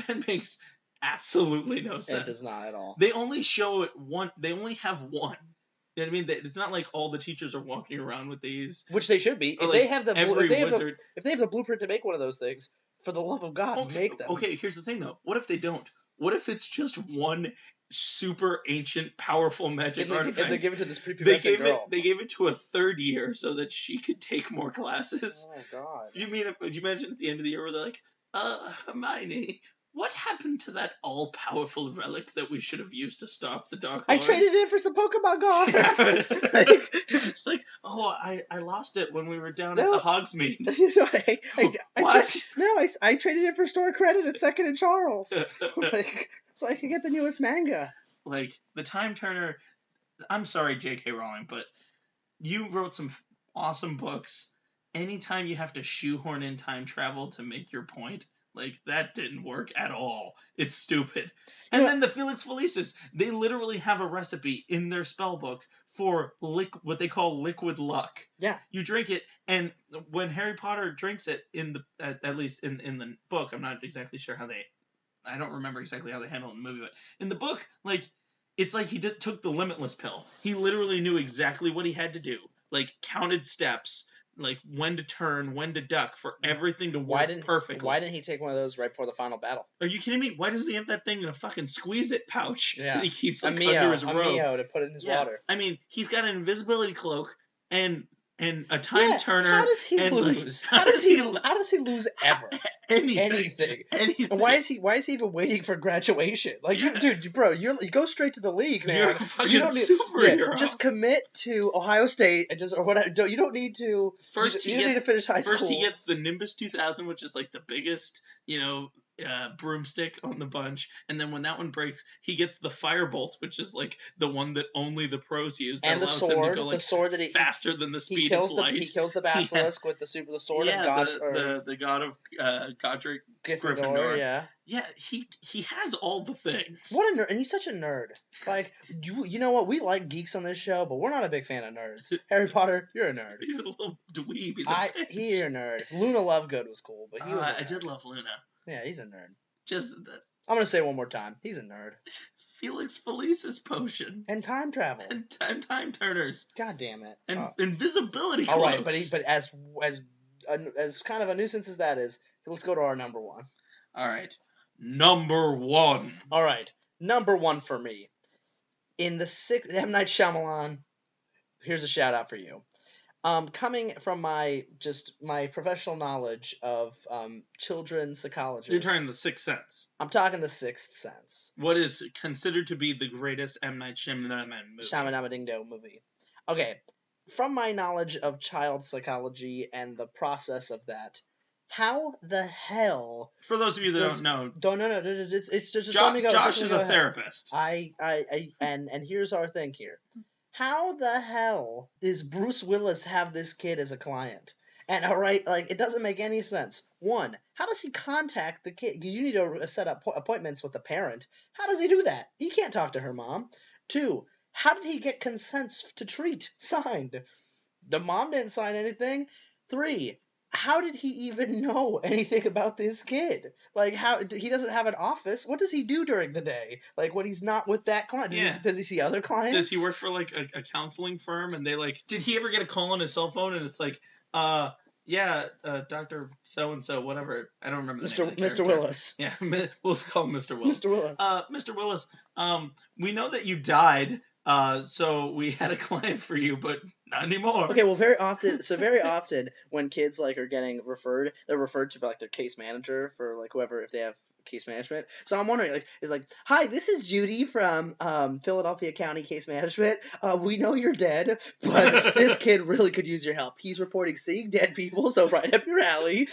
That makes absolutely no sense. It does not at all. They only show it one. They only have one. You know what I mean? It's not like all the teachers are walking around with these. Which they should be. If they have the blueprint to make one of those things, for the love of God, make them. Okay, here's the thing though. What if they don't? What if it's just one super ancient, powerful magic artifact? And they give it to this prepubescent girl. They gave it to a third year so that she could take more classes. Oh, God. Would you imagine at the end of the year where they're like, Hermione, what happened to that all-powerful relic that we should have used to stop the Dark Lord? I traded it for some Pokemon cards. Yeah. It's like, I lost it when we were down at the Hogsmeade. I traded it for store credit at Second and Charles. So I could get the newest manga. Like, the Time Turner, I'm sorry, J.K. Rowling, but you wrote some awesome books. Anytime you have to shoehorn in time travel to make your point, like, that didn't work at all. It's stupid. And then the Felix Felicis, they literally have a recipe in their spell book for what they call liquid luck. Yeah. You drink it, and when Harry Potter drinks it, at least in the book, I'm not exactly sure I don't remember exactly how they handle it in the movie, but in the book, like, it's like he took the limitless pill. He literally knew exactly what he had to do. Like, counted steps, like when to turn, when to duck, for everything to work perfectly. Why didn't he take one of those right before the final battle? Are you kidding me? Why doesn't he have that thing in a fucking squeeze-it pouch that he keeps like, under his robe? Mio to put in his water. I mean, he's got an invisibility cloak and a time turner. How does he lose? How does he lose ever? Anything. And why is he even waiting for graduation? Like, dude, bro, you go straight to the league, man. You're a fucking superhero. Just commit to Ohio State and just or whatever. You don't need to. You don't need to finish high school. First, he gets the Nimbus 2000, which is like the biggest, broomstick on the bunch, and then when that one breaks, he gets the Firebolt, which is like the one that only the pros use. And the sword, the sword that faster than the speed of light. He kills the basilisk with the sword of God, the god of Godric Gryffindor. Yeah, he has all the things. What a nerd, and he's such a nerd. Like, you know what? We like geeks on this show, but we're not a big fan of nerds. Harry Potter, you're a nerd. He's a little dweeb. He's a nerd. Luna Lovegood was cool, but he was. I did love Luna. Yeah, he's a nerd. I'm gonna say it one more time. He's a nerd. Felix Felicis potion. And time travel. And time turners. God damn it. And invisibility cloaks. All right, but as kind of a nuisance as that is, let's go to our number one. All right. Number one. All right. Number one for me. In the sixth M. Night Shyamalan, here's a shout out for you. Coming from my professional knowledge of children's psychologists. You're talking The Sixth Sense. I'm talking The Sixth Sense. What is considered to be the greatest M. Night Shyamalan movie? Shyamalan movie. Okay, from my knowledge of child psychology and the process of that, how the hell? For those of you that don't know, it's just let me go. Josh is a therapist. And here's our thing here. How the hell does Bruce Willis have this kid as a client? And it doesn't make any sense. One, how does he contact the kid? You need to set up appointments with the parent. How does he do that? He can't talk to her mom. Two, how did he get consents to treat signed? The mom didn't sign anything. Three, how did he even know anything about this kid? Like, he doesn't have an office. What does he do during the day? Like, when he's not with that client? Does he see other clients? Does he work for, like, a counseling firm? And they, like, did he ever get a call on his cell phone? And it's like, Dr. So-and-so, whatever. I don't remember the name. Mr. Willis. Yeah, we'll call him Mr. Willis. Mr. Willis. Mr. Willis, we know that you died, so we had a client for you, but not anymore. Okay, well, very often when kids, like, are getting referred, they're referred to by, like, their case manager for, like, whoever, if they have case management. So I'm wondering, like, it's like, hi, this is Judy from Philadelphia County Case Management. We know you're dead, but this kid really could use your help. He's reporting seeing dead people, so right up your alley.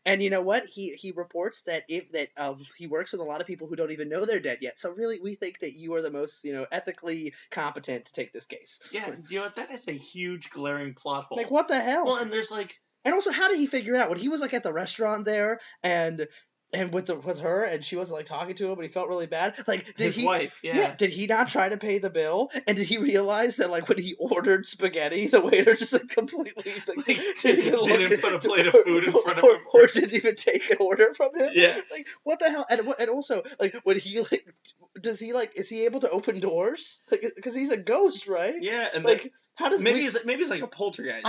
And you know what? He reports that he works with a lot of people who don't even know they're dead yet. So really, we think that you are the most, ethically competent to take this case. Yeah, that is a huge glaring plot hole. Like, what the hell? Well, and there's like... And also, how did he figure out when he was, like, at the restaurant there, and with her, and she wasn't, like, talking to him, but he felt really bad? Like, his wife, yeah. Did he not try to pay the bill? And did he realize that, like, when he ordered spaghetti, the waiter just, like, completely... Like, didn't put a plate of food in front of him. Or didn't even take an order from him? Yeah. Like, what the hell? And also, like, when he, like... Is he able to open doors? Because he's a ghost, right? Yeah, and like... How does maybe it's like a poltergeist.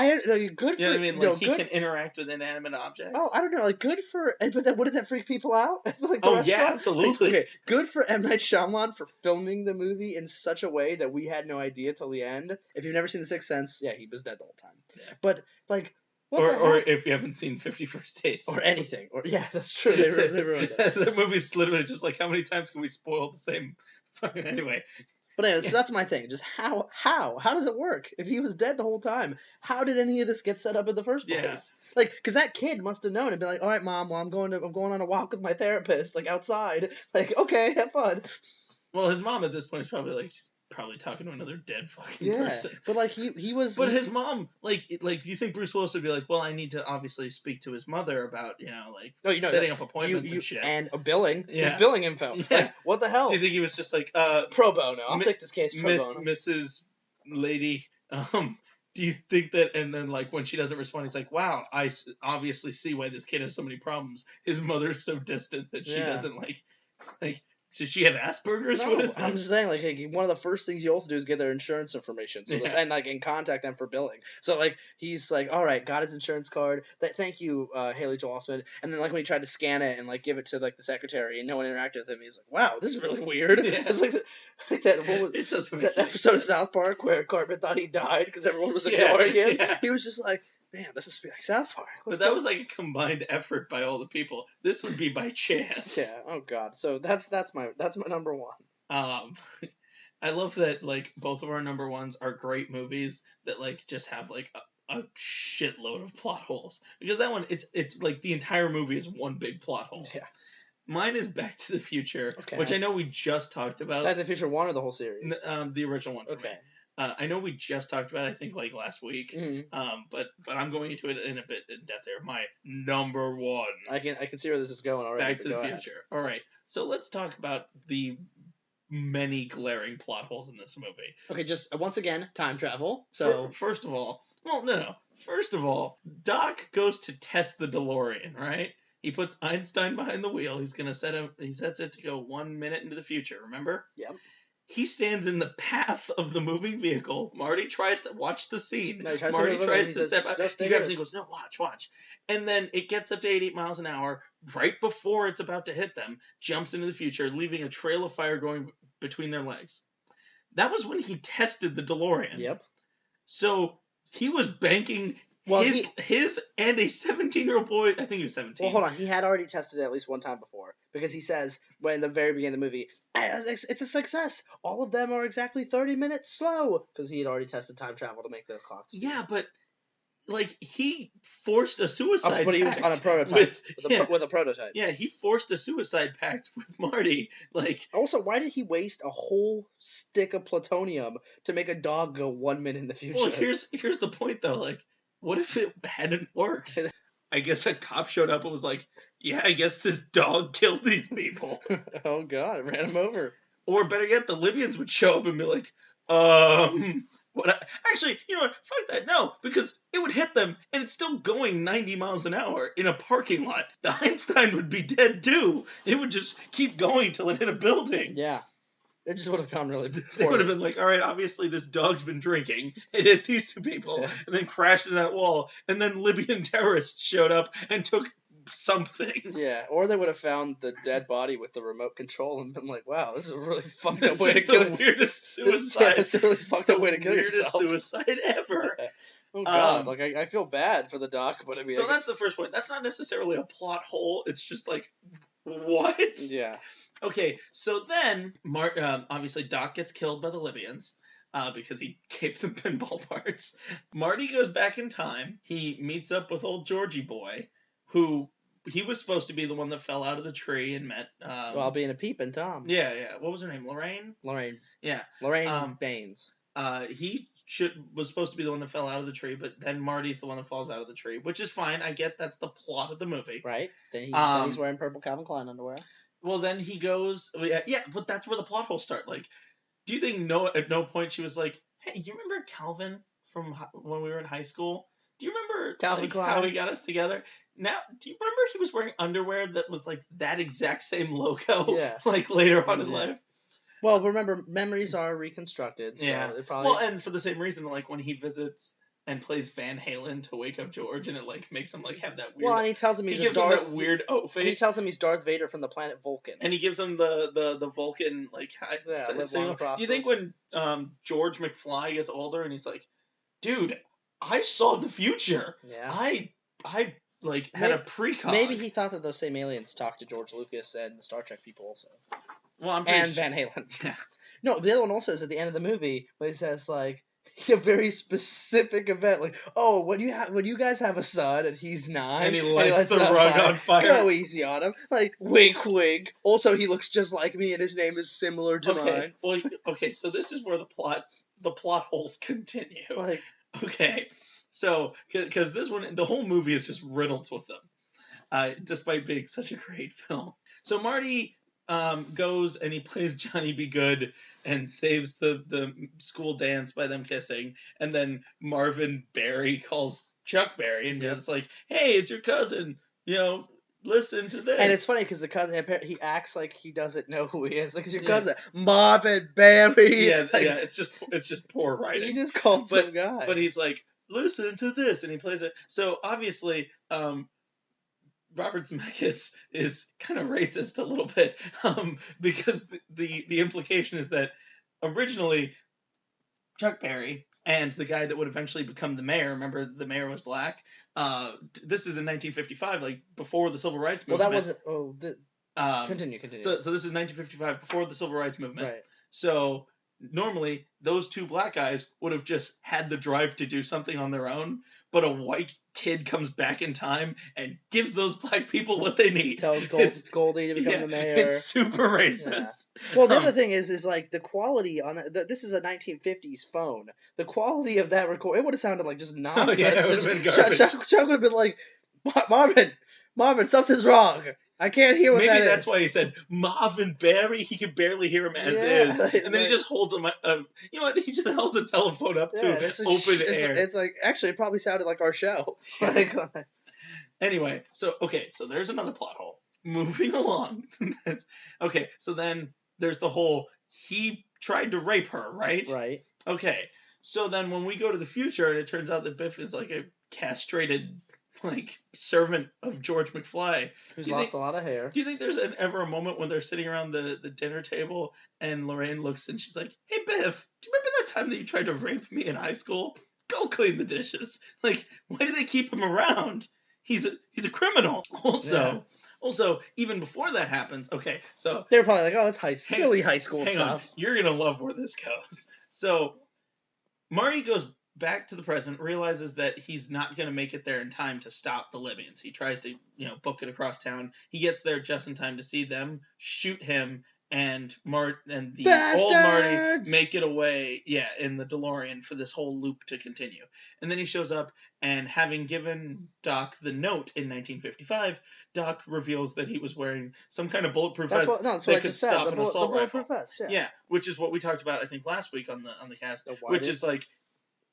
good for You know what I mean? no, Like he good. can interact with inanimate objects. Oh, I don't know. Like, good for. But then, wouldn't that freak people out? Like the Oh, restaurant? yeah, absolutely. Like, okay, good for M. Night Shyamalan for filming the movie in such a way that we had no idea till the end. If you've never seen The Sixth Sense, yeah, he was dead the whole time. Yeah. But like, what or the heck? if you haven't seen 50 First Dates. Or anything. Or yeah, that's true. They ruined it. The movie's literally just like, how many times can we spoil the same? Anyway. But anyway, so that's my thing. Just how does it work? If he was dead the whole time, how did any of this get set up in the first place? Yeah. Like, because that kid must have known and be like, all right, Mom, well, I'm going on a walk with my therapist, like outside. Like, okay, have fun. Well, his mom at this point is probably like, she's probably talking to another dead fucking person. But like he was. But his mom, like you think Bruce Willis would be like, well, I need to obviously speak to his mother about, setting up appointments and shit. And a billing. Yeah. His billing info. Yeah. Like, what the hell? Do you think he was just like, pro bono. I'll take this case pro bono. Mrs. Lady, do you think that, and then like when she doesn't respond, he's like, wow, I obviously see why this kid has so many problems. His mother's so distant that she doesn't like, does she have Asperger's? No, what is I'm just saying, like, one of the first things you also do is get their insurance information, and contact them for billing. So like, he's like, all right, got his insurance card. Thank you, Haley Joel Osment. And then like when he tried to scan it and like give it to like the secretary, and no one interacted with him, he's like, wow, this is really weird. Yeah. It's like that episode of South Park where Cartman thought he died because everyone was ignoring him. Yeah. He was just like, man, this must be like South Park. But that was like a combined effort by all the people. This would be by chance. Yeah. Oh God. So that's my number one. I love that like both of our number ones are great movies that like just have like a shitload of plot holes. Because that one, it's like the entire movie is one big plot hole. Yeah. Mine is Back to the Future, which I know we just talked about. Back to the Future 1 or the whole series? The original one for me. I know we just talked about it, I think, like last week. Mm-hmm. But I'm going into it in a bit in depth there. My number one. I can see where this is going already. Back to the Future. All right. So let's talk about the many glaring plot holes in this movie. Okay, just once again, time travel. So first of all, First of all, Doc goes to test the DeLorean, right? He puts Einstein behind the wheel. He sets it to go 1 minute into the future. Remember? Yep. He stands in the path of the moving vehicle. Marty tries to watch the scene. No, Marty tries to step out. He grabs it and goes, no, watch. And then it gets up to 88 miles an hour right before it's about to hit them, jumps into the future, leaving a trail of fire going between their legs. That was when he tested the DeLorean. Yep. So he was banking his and a 17-year-old boy, I think he was 17. Well, hold on. He had already tested it at least one time before. Because he says, when in the very beginning of the movie, it's a success. All of them are exactly 30 minutes slow. Because he had already tested time travel to make the clocks. Yeah, but, like, he forced a suicide pact. But he was on a prototype. With a prototype. Yeah, he forced a suicide pact with Marty. Like. Also, why did he waste a whole stick of plutonium to make a dog go 1 minute in the future? Well, here's the point, though. Like, what if it hadn't worked? I guess a cop showed up and was like, yeah, I guess this dog killed these people. Oh, God, it ran him over. Or better yet, the Libyans would show up and be like, actually, you know what? Fuck that. No, because it would hit them and it's still going 90 miles an hour in a parking lot. The Einstein would be dead too. It would just keep going till it hit a building. Yeah. It just would have gone really. They would have been like, all right, obviously this dog's been drinking. It hit these two people and then crashed into that wall. And then Libyan terrorists showed up and took something. Yeah, or they would have found the dead body with the remote control and been like, wow, this is a really fucked up way to kill the weirdest suicide. It's a really fucked up way to kill yourself. Weirdest suicide ever. Oh, God. I feel bad for the doc, but I mean. So that's the first point. That's not necessarily a plot hole. It's just like, what? Yeah. Okay, so then, obviously Doc gets killed by the Libyans because he gave them pinball parts. Marty goes back in time. He meets up with old Georgie boy, who he was supposed to be the one that fell out of the tree and met... While being a peeping Tom. Yeah. What was her name? Lorraine? Yeah. Lorraine Baines. He was supposed to be the one that fell out of the tree, but then Marty's the one that falls out of the tree, which is fine. I get that's the plot of the movie. Right. Then he's wearing purple Calvin Klein underwear. Well, then he goes... Yeah, but that's where the plot holes start. Like, do you think at no point she was like, hey, you remember Calvin from when we were in high school? Do you remember Calvin Klein? How he got us together? Now, do you remember he was wearing underwear that was like that exact same logo? Yeah. Like later on in life? Well, remember, memories are reconstructed, so Yeah. it probably... Well, and for the same reason, like when he visits and plays Van Halen to wake up George, and it like makes him like have that weird. Well, and he tells him he he's gives a him Darth... that weird O And he face, tells him he's Darth Vader from the planet Vulcan. and he gives him the Vulcan like. Yeah, live long and do you prosper. think when George McFly gets older and he's like, dude, I saw the future. Yeah. I like had a precog. Maybe he thought that those same aliens talked to George Lucas and the Star Trek people also. Well, I'm and Van Halen. Yeah. No, the other one also says at the end of the movie, when he says like a very specific event, like, oh, when you guys have a son and he's 9, and he lights the it rug on fire. Go easy on him, like wink, wink. Also, he looks just like me, and his name is similar to mine. Well, okay, so this is where the plot holes continue. Like, okay, so because this one, the whole movie is just riddled with them, despite being such a great film. So Marty goes and he plays Johnny Be Good and saves the school dance by them kissing, and then Marvin Berry calls Chuck Berry and it's like, hey, it's your cousin, listen to this. And it's funny because the cousin, he acts like he doesn't know who he is. Like, it's your cousin, Marvin Berry. Yeah, it's just poor writing. He just called some guy. But he's like, listen to this, and he plays it. So obviously, Robert Zemeckis is kind of racist a little bit, because the implication is that originally Chuck Berry and the guy that would eventually become the mayor, remember the mayor was black, this is in 1955, like before the Civil Rights Movement. Well, that wasn't... continue. So this is 1955, before the Civil Rights Movement. Right. So normally, those two black guys would have just had the drive to do something on their own, but a white kid comes back in time and gives those black people what they need. Tells Goldie to become the mayor. It's super racist. Yeah. Well, the other thing is like the quality on this is a 1950s phone. The quality of that record, it would have sounded like just nonsense. It would have been garbage. Chuck would have been like, Marvin, something's wrong. I can't hear what that is. Maybe that's why he said Marvin Berry. He could barely hear him as is, and then he just holds him. You know what? He just holds the telephone up to open air. It's like, actually, it probably sounded like our show. Anyway, so there's another plot hole. Moving along. Okay, so then there's the whole he tried to rape her, right? Right. Okay, so then when we go to the future and it turns out that Biff is like a castrated servant of George McFly, who's lost a lot of hair. Do you think there's ever a moment when they're sitting around the dinner table and Lorraine looks and she's like, hey Biff, do you remember that time that you tried to rape me in high school? Go clean the dishes. Like, why do they keep him around? He's a criminal. Also, even before that happens, okay, so they're probably like, oh, it's silly high school stuff. On. You're gonna love where this goes. So Marty goes back to the present, realizes that he's not going to make it there in time to stop the Libyans. He tries to, book it across town. He gets there just in time to see them shoot him, and the Bastards! old Marty make it away, in the DeLorean for this whole loop to continue. And then he shows up, and having given Doc the note in 1955, Doc reveals that he was wearing some kind of bulletproof vest that could stop an assault rifle. Bulletproof vest, yeah, which is what we talked about, I think, last week on the cast, which is like,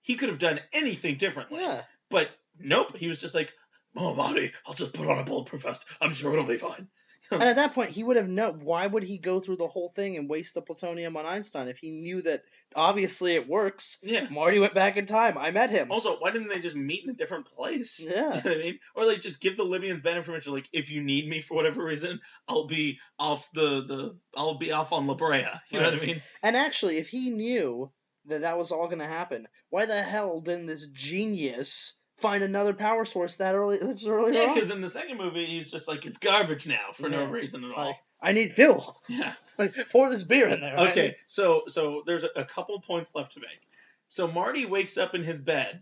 he could have done anything differently. Yeah. But nope, he was just like, oh, Marty, I'll just put on a bulletproof vest. I'm sure it'll be fine. And at that point, he would have known. Why would he go through the whole thing and waste the plutonium on Einstein if he knew that obviously it works? Yeah. Marty went back in time. I met him. Also, why didn't they just meet in a different place? Yeah. You know what I mean? Or like just give the Libyans bad information. Like, if you need me for whatever reason, I'll be off I'll be off on La Brea. You know what I mean? And actually, if he knew that was all going to happen, why the hell didn't this genius find another power source that early? That's early. Yeah, because in the second movie, he's just like, it's garbage now for no reason at all. Like, I need fuel. Yeah. Like, pour this beer in there. Okay, right? so there's a couple points left to make. So Marty wakes up in his bed.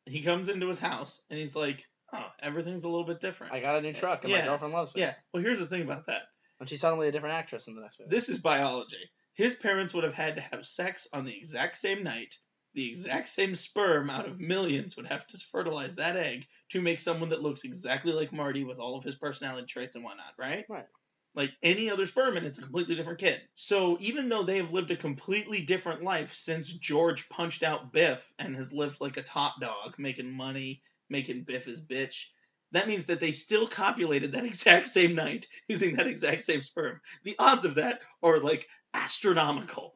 He comes into his house, and he's like, oh, everything's a little bit different. I got a new truck, and my girlfriend loves me. Yeah, well, here's the thing about that. And she's suddenly a different actress in the next movie. This is biology. His parents would have had to have sex on the exact same night. The exact same sperm out of millions would have to fertilize that egg to make someone that looks exactly like Marty with all of his personality traits and whatnot, right? Right. Like any other sperm, and it's a completely different kid. So even though they have lived a completely different life since George punched out Biff and has lived like a top dog, making money, making Biff his bitch, that means that they still copulated that exact same night using that exact same sperm. The odds of that are like astronomical.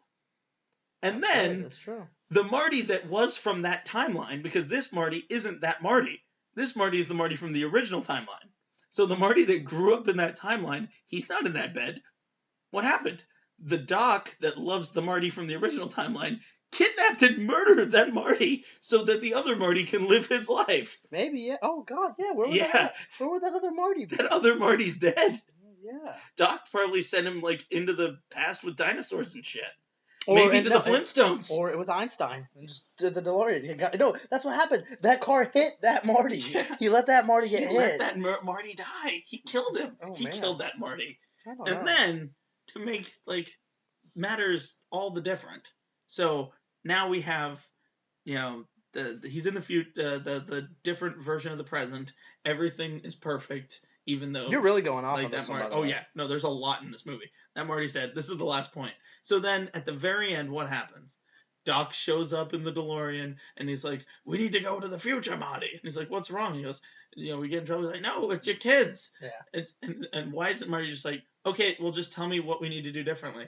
And That's then right, that's true. the Marty that was from that timeline, because this Marty isn't that Marty. This Marty is the Marty from the original timeline. So the Marty that grew up in that timeline, he's not in that bed. What happened? The Doc that loves the Marty from the original timeline kidnapped and murdered that Marty so that the other Marty can live his life. Maybe, yeah. Oh, God, yeah. Where would that other Marty be? That other Marty's dead. Yeah. Doc probably sent him, like, into the past with dinosaurs and shit. Or, Maybe to the Flintstones. Or with Einstein. And just did the DeLorean. No, that's what happened. That car hit that Marty. Yeah. He let that Marty get hit. He let that Marty die. He killed him. Oh, he man. killed that Marty. I don't And know. then, to make, like, matters all the different. So, now we have, you know, he's in the future, the different version of the present. Everything is perfect, even though... You're really going off like on that this one, Marty. by the way. Yeah. No, there's a lot in this movie. That Marty's dead. This is the last point. So then, at the very end, what happens? Doc shows up in the DeLorean, and he's like, we need to go to the future, Marty. And he's like, what's wrong? He goes, we get in trouble. He's like, no, it's your kids. Yeah. And why isn't Marty just like, okay, well, just tell me what we need to do differently.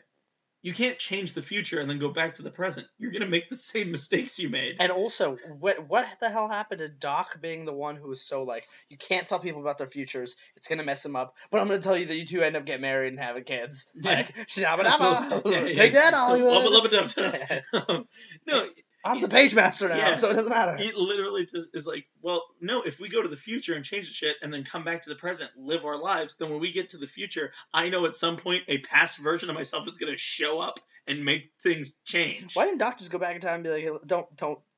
You can't change the future and then go back to the present. You're going to make the same mistakes you made. And also, what the hell happened to Doc being the one who was so like, you can't tell people about their futures, it's going to mess them up, but I'm going to tell you that you two end up getting married and having kids. Yeah. Like, shabba-dabba. Yeah. Take that, Hollywood. Lubba-lubba-dub-dub. No, I'm the page master now, so it doesn't matter. He literally just is like, well, no, if we go to the future and change the shit and then come back to the present, live our lives, then when we get to the future, I know at some point a past version of myself is going to show up and make things change. Why didn't Doc just go back in time and be like, hey,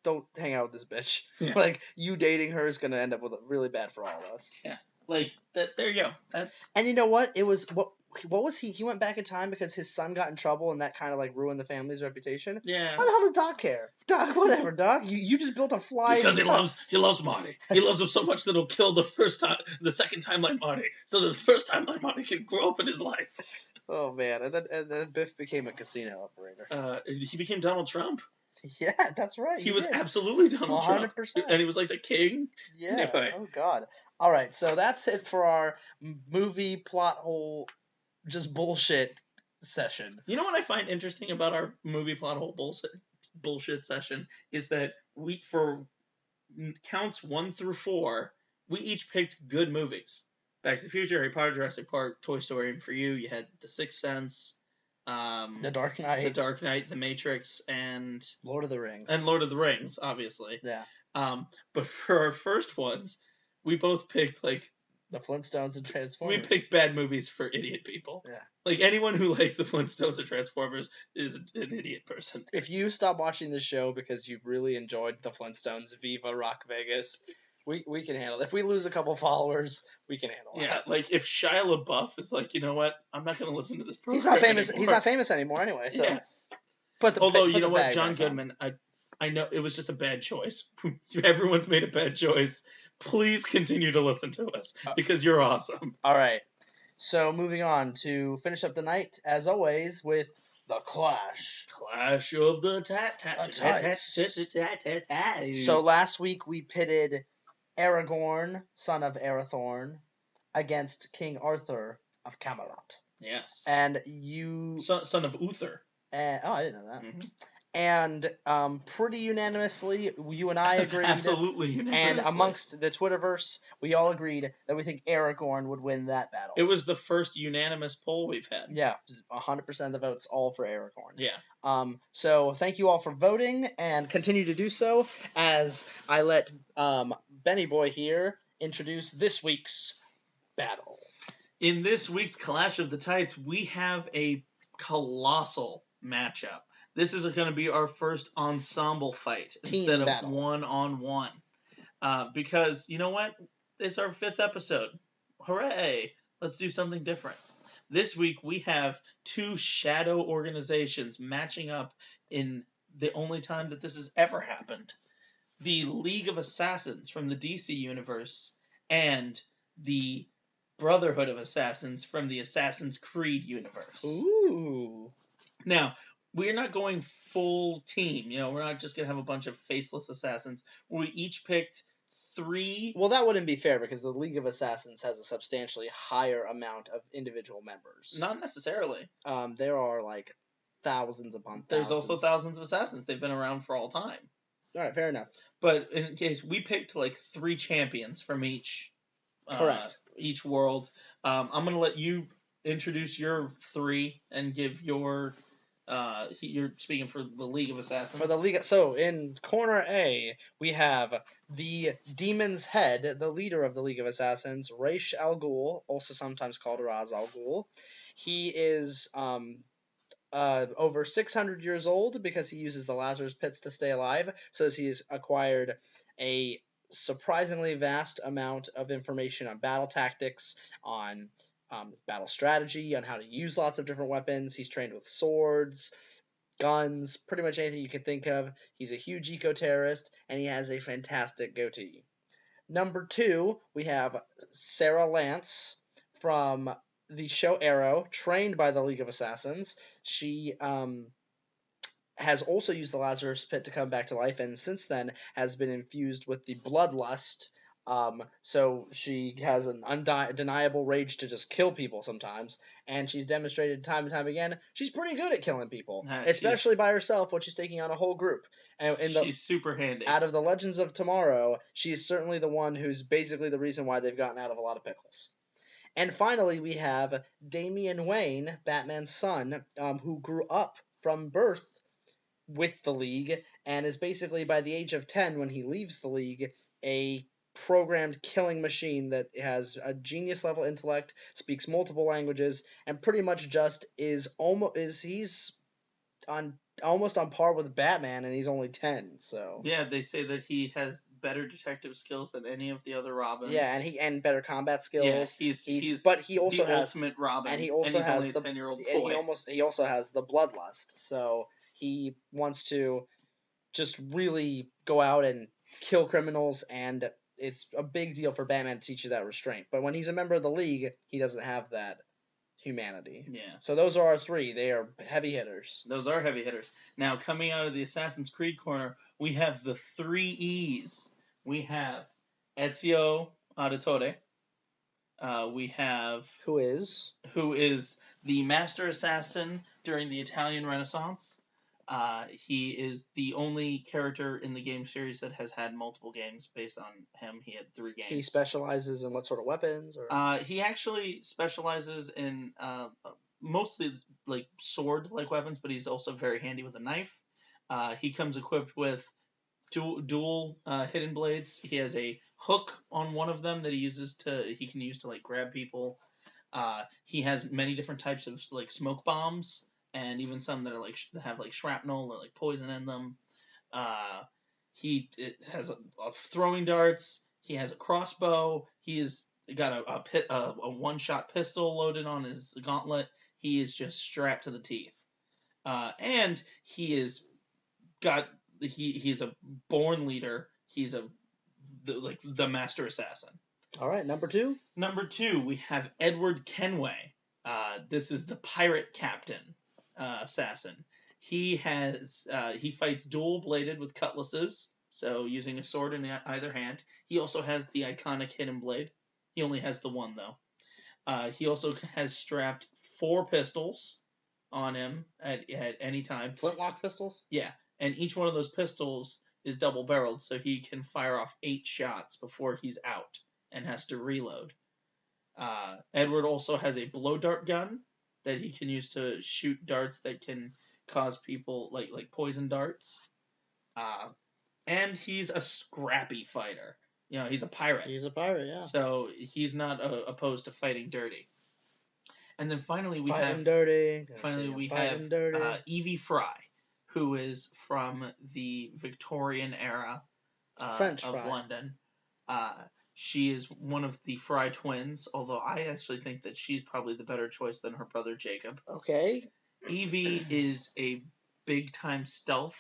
don't hang out with this bitch? Yeah. Like, you dating her is going to end up with really bad for all of us. Yeah. Like, there you go. That's... And you know what? It was... What was he? He went back in time because his son got in trouble and that kind of like ruined the family's reputation? Yeah. Why the hell does Doc care? Doc, whatever, Doc. You just built a fly. Because he loves Marty. He loves him so much that he'll kill the second timeline Marty, so that the first timeline Marty can grow up in his life. Oh man, and then Biff became a casino operator. He became Donald Trump. Yeah, that's right. He was absolutely Donald 100%. Trump. And he was like the king. Yeah. Anyway. Oh god. All right, so that's it for our movie plot hole, just bullshit session. You know what I find interesting about our movie plot hole bullshit session is that we, for counts 1 through 4, we each picked good movies. Back to the Future, Harry Potter, Jurassic Park, Toy Story, and for you had The Sixth Sense, The Dark Knight, The Matrix, and Lord of the Rings. And Lord of the Rings, obviously. Yeah. But for our first ones, we both picked like the Flintstones and Transformers. We picked bad movies for idiot people. Yeah. Like, anyone who liked the Flintstones or Transformers is an idiot person. If you stop watching this show because you really enjoyed the Flintstones, Viva Rock Vegas, we can handle it. If we lose a couple followers, we can handle it. Yeah, like, if Shia LaBeouf is like, you know what, I'm not going to listen to this program He's not famous. anymore. He's not famous anymore anyway, so. Yeah. Although, you know what, John Goodman, I know it was just a bad choice. Everyone's made a bad choice. Please continue to listen to us, because you're awesome. All right. So, moving on to finish up the night, as always, with the Clash. Clash of the Titans. So, last week we pitted Aragorn, son of Arathorn, against King Arthur of Camelot. Yes. And you... Son of Uther. I didn't know that. Mm-hmm. And pretty unanimously, you and I agreed. Absolutely unanimously. And amongst the Twitterverse, we all agreed that we think Aragorn would win that battle. It was the first unanimous poll we've had. Yeah, 100% of the votes all for Aragorn. Yeah. So thank you all for voting, and continue to do so as I let Benny Boy here introduce this week's battle. In this week's Clash of the Tights, we have a colossal matchup. This is going to be our first ensemble fight instead of one-on-one. Because, you know what? It's our 5th episode. Hooray! Let's do something different. This week, we have 2 shadow organizations matching up in the only time that this has ever happened. The League of Assassins from the DC universe and the Brotherhood of Assassins from the Assassin's Creed universe. Ooh. Now, we're not going full team. You know, we're not just going to have a bunch of faceless assassins. We each picked 3. Well, that wouldn't be fair because the League of Assassins has a substantially higher amount of individual members. Not necessarily. There are like thousands upon thousands. There's also thousands of assassins. They've been around for all time. All right, fair enough. But in case we picked like 3 champions from each. Correct. Each world. I'm gonna let you introduce your 3 and give your. You're speaking for the League of Assassins. For the League, so in corner A we have the Demon's Head, the leader of the League of Assassins, Ra's al Ghul, also sometimes called Ra's al Ghul. He is over 600 years old because he uses the Lazarus Pits to stay alive. So he's acquired a surprisingly vast amount of information on battle tactics, on battle strategy, on how to use lots of different weapons. He's trained with swords, guns, pretty much anything you can think of. He's a huge eco-terrorist, and he has a fantastic goatee. Number 2, we have Sarah Lance from the show Arrow, trained by the League of Assassins. She has also used the Lazarus Pit to come back to life, and since then has been infused with the Bloodlust. So she has an undeniable rage to just kill people sometimes, and she's demonstrated time and time again she's pretty good at killing people, especially by herself when she's taking on a whole group. And she's super handy. Out of the Legends of Tomorrow, she's certainly the one who's basically the reason why they've gotten out of a lot of pickles. And finally, we have Damian Wayne, Batman's son, who grew up from birth with the League, and is basically, by the age of 10, when he leaves the League, a programmed killing machine that has a genius-level intellect, speaks multiple languages, and pretty much just is he's almost on par with Batman, and he's only 10, so... Yeah, they say that he has better detective skills than any of the other Robins. Yeah, and better combat skills. Yeah, he's but he also the has ultimate Robin, and he also he's has only a 10-year-old boy. And he also has the bloodlust, so he wants to just really go out and kill criminals, and it's a big deal for Batman to teach you that restraint. But when he's a member of the League, he doesn't have that humanity. Yeah. So those are our 3. They are heavy hitters. Those are heavy hitters. Now, coming out of the Assassin's Creed corner, we have the 3 E's. We have Ezio Auditore. We have... Who is the master assassin during the Italian Renaissance. He is the only character in the game series that has had multiple games based on him. He had 3 games. He specializes in what sort of weapons? Or? He actually specializes in mostly like sword-like weapons, but he's also very handy with a knife. He comes equipped with dual hidden blades. He has a hook on one of them that he can use to like grab people. He has many different types of like smoke bombs, and even some that are like have like shrapnel or like poison in them. He has a throwing darts. He has a crossbow. He has got a one-shot pistol loaded on his gauntlet. He is just strapped to the teeth. And he is he's a born leader. He's the master assassin. All right, number 2. Number 2, we have Edward Kenway. This is the pirate captain assassin. He fights dual-bladed with cutlasses, so using a sword in either hand. He also has the iconic hidden blade. He only has the one, though. He also has strapped 4 pistols on him at any time. Flintlock pistols? Yeah, and each one of those pistols is double-barreled, so he can fire off 8 shots before he's out and has to reload. Edward also has a blow dart gun that he can use to shoot darts that can cause people like poison darts. And he's a scrappy fighter. You know, he's a pirate. He's a pirate, yeah. So he's not opposed to fighting dirty. And then finally we have Evie Fry, who is from the Victorian era of London. She is one of the Fry twins, although I actually think that she's probably the better choice than her brother Jacob. Okay. Evie is a big-time stealth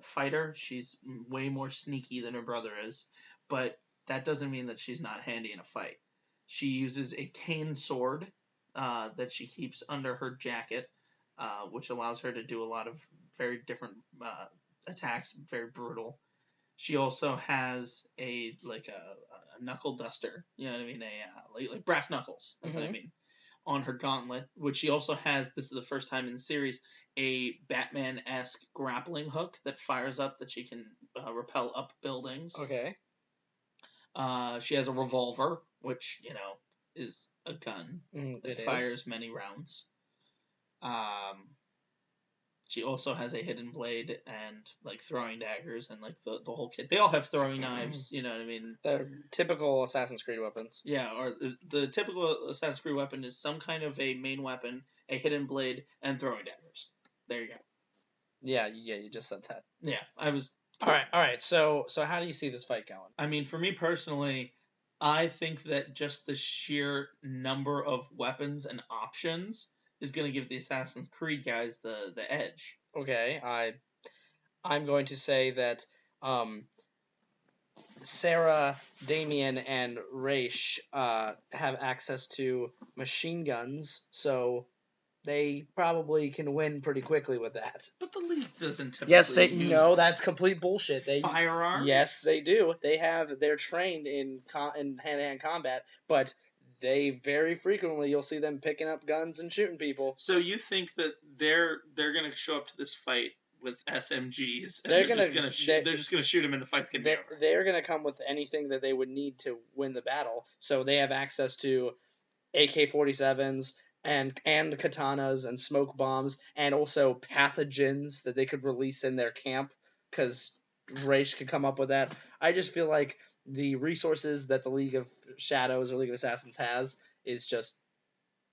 fighter. She's way more sneaky than her brother is, but that doesn't mean that she's not handy in a fight. She uses a cane sword that she keeps under her jacket, which allows her to do a lot of very different attacks, very brutal. She also has a knuckle duster. You know what I mean? Like brass knuckles. That's what I mean. On her gauntlet, which she also has. This is the first time in the series, a Batman-esque grappling hook that fires up that she can rappel up buildings. Okay. She has a revolver, which is a gun that fires is. many rounds. She also has a hidden blade and like throwing daggers and like the whole kit. They all have throwing knives. You know what I mean? The typical Assassin's Creed weapons. Yeah, the typical Assassin's Creed weapon is some kind of a main weapon, a hidden blade, and throwing daggers. There you go. Yeah, you just said that. Yeah, I was. All right. So how do you see this fight going? I mean, for me personally, I think that just the sheer number of weapons and options is going to give the Assassin's Creed guys the edge. Okay, I'm going to say that Sarah, Damien, and Raish have access to machine guns, so they probably can win pretty quickly with that. But the League doesn't typically Yes, they use no, that's complete bullshit. They firearms? Yes, they do. They're trained in hand-to-hand combat, but they very frequently you'll see them picking up guns and shooting people. So you think that they're going to show up to this fight with SMGs and They're just going to shoot them and the fight's going to be over? They're going to come with anything that they would need to win the battle. So they have access to AK-47s and katanas and smoke bombs and also pathogens that they could release in their camp because Raish could come up with that. I just feel like the resources that the League of Shadows or League of Assassins has is just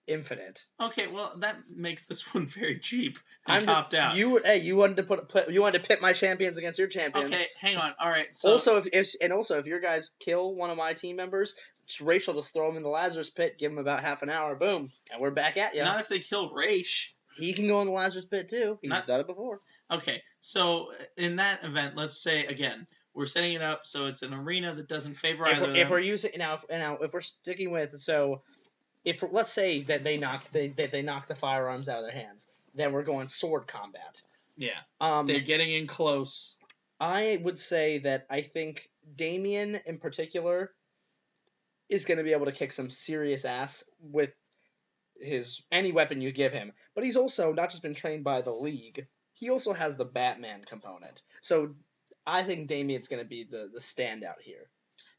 infinite. Okay, well that makes this one very cheap and topped out. You wanted to pit my champions against your champions. Okay, hang on. All right. So also, if your guys kill one of my team members, Rachel just throw him in the Lazarus pit, give him about half an hour, boom, and we're back at you. Not if they kill Raish. He can go in the Lazarus pit too. He's done it before. Okay, so in that event, let's say again, we're setting it up so it's an arena that doesn't favor either of them. If we're using if we're sticking with if let's say that they knock the firearms out of their hands, then we're going sword combat. Yeah. They're getting in close. I would say that I think Damien in particular is going to be able to kick some serious ass with any weapon you give him. But he's also not just been trained by the League. He also has the Batman component. So I think Damien's going to be the standout here.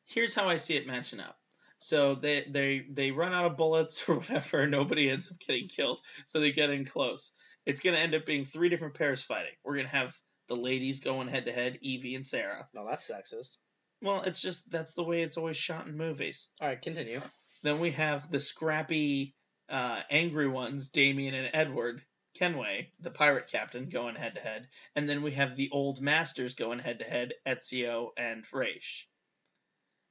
Here's how I see it matching up. So they run out of bullets or whatever. Nobody ends up getting killed. So they get in close. It's going to end up being 3 different pairs fighting. We're going to have the ladies going head-to-head, Evie and Sarah. No, that's sexist. Well, it's just that's the way it's always shot in movies. All right, continue. Then we have the scrappy, angry ones, Damien and Edward Kenway, the pirate captain, going head-to-head. And then we have the old masters going head-to-head, Ezio and Raish.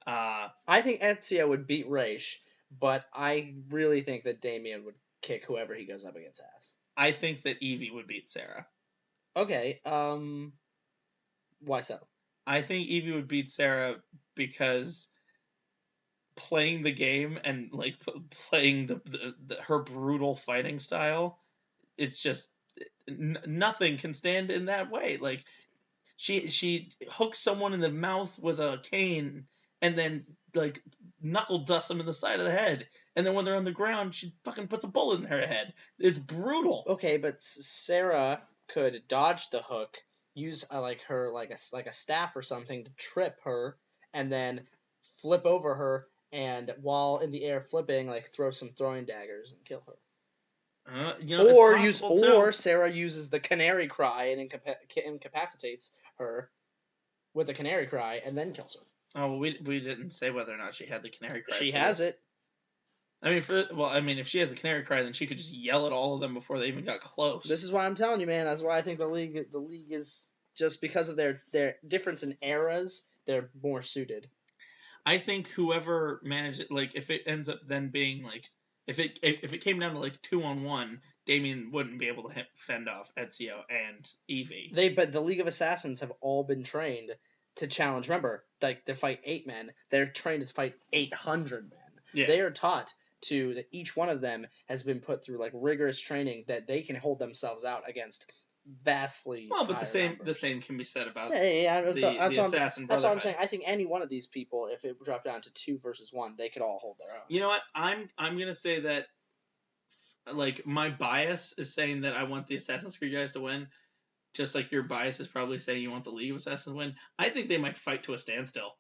I think Ezio would beat Raish, but I really think that Damien would kick whoever he goes up against ass. I think that Evie would beat Sarah. Okay, why so? I think Evie would beat Sarah because playing the game and like playing her brutal fighting style, it's just nothing can stand in that way. Like she hooks someone in the mouth with a cane and then like knuckle dusts them in the side of the head. And then when they're on the ground, she fucking puts a bullet in her head. It's brutal. Okay, but Sarah could dodge the hook, use her like a staff or something to trip her, and then flip over her, and while in the air flipping, like throw some throwing daggers and kill her. Or Sarah uses the canary cry and incapacitates her with the canary cry and then kills her. Oh, well, we didn't say whether or not she had the canary cry. She has it. I mean, if she has the canary cry, then she could just yell at all of them before they even got close. This is why I'm telling you, man. That's why I think the league is just because of their difference in eras, they're more suited. I think whoever manages, like, if it ends up then being like, if it came down to like 2-on-1, Damien wouldn't be able to fend off Ezio and Evie. But the League of Assassins have all been trained to challenge. Remember, like to fight 8 men, they're trained to fight 800 men. Yeah. They are taught that each one of them has been put through like rigorous training that they can hold themselves out against vastly. Well, but higher the same can be said about yeah. the Assassin Brotherhood. That's what I'm saying. I think any one of these people, if it dropped down to 2 versus 1, they could all hold their own. You know what? I'm gonna say that, like, my bias is saying that I want the Assassin's Creed guys to win, just like your bias is probably saying you want the League of Assassins to win. I think they might fight to a standstill.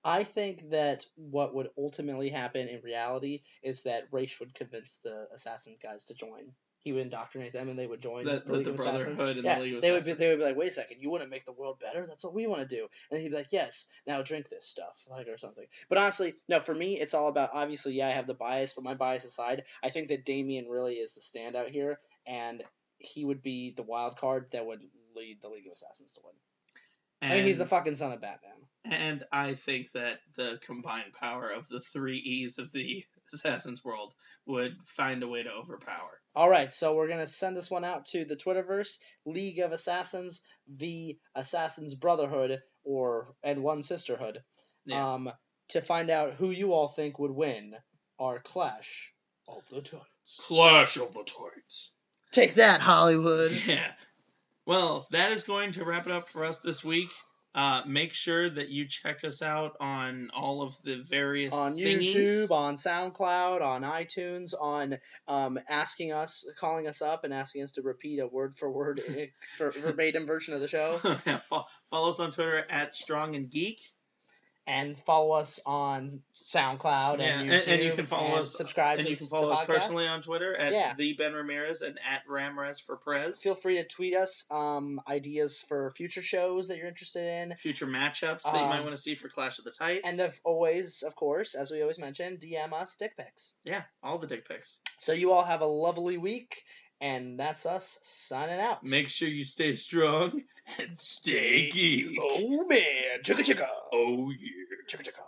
I think that what would ultimately happen in reality is that Raish would convince the Assassin guys to join. He would indoctrinate them, and they would join the League of Assassins. Brotherhood and Yeah, the League of they Assassins. would be like, wait a second, you want to make the world better? That's what we want to do. And he'd be like, yes, now drink this stuff, like, or something. But honestly, no, for me, it's all about, obviously, yeah, I have the bias, but my bias aside, I think that Damien really is the standout here, and he would be the wild card that would lead the League of Assassins to win. I mean, he's the fucking son of Batman. And I think that the combined power of the 3 E's of the Assassin's world would find a way to overpower. All right, so we're going to send this one out to the Twitterverse, League of Assassins v. Assassin's Brotherhood, and One Sisterhood, to find out who you all think would win our Clash of the Titans. Clash of the Titans. Take that, Hollywood. Yeah. Well, that is going to wrap it up for us this week. Make sure that you check us out on all of the various on thingies. YouTube, on SoundCloud, on iTunes, on calling us up and asking us to repeat a word for word verbatim version of the show. Follow us on Twitter at Strong and Geek. And follow us on SoundCloud and YouTube. And you can follow us. Subscribe and to you can follow us podcast. personally on Twitter at the Ben Ramirez and at Ramrez for Prez. Feel free to tweet us ideas for future shows that you're interested in, future matchups that you might want to see for Clash of the Titans, and of course, as we always mention, DM us dick pics. Yeah, all the dick pics. So you all have a lovely week. And that's us signing out. Make sure you stay strong and stay geek. Oh, man. Chicka chicka. Oh, yeah. Chicka chicka.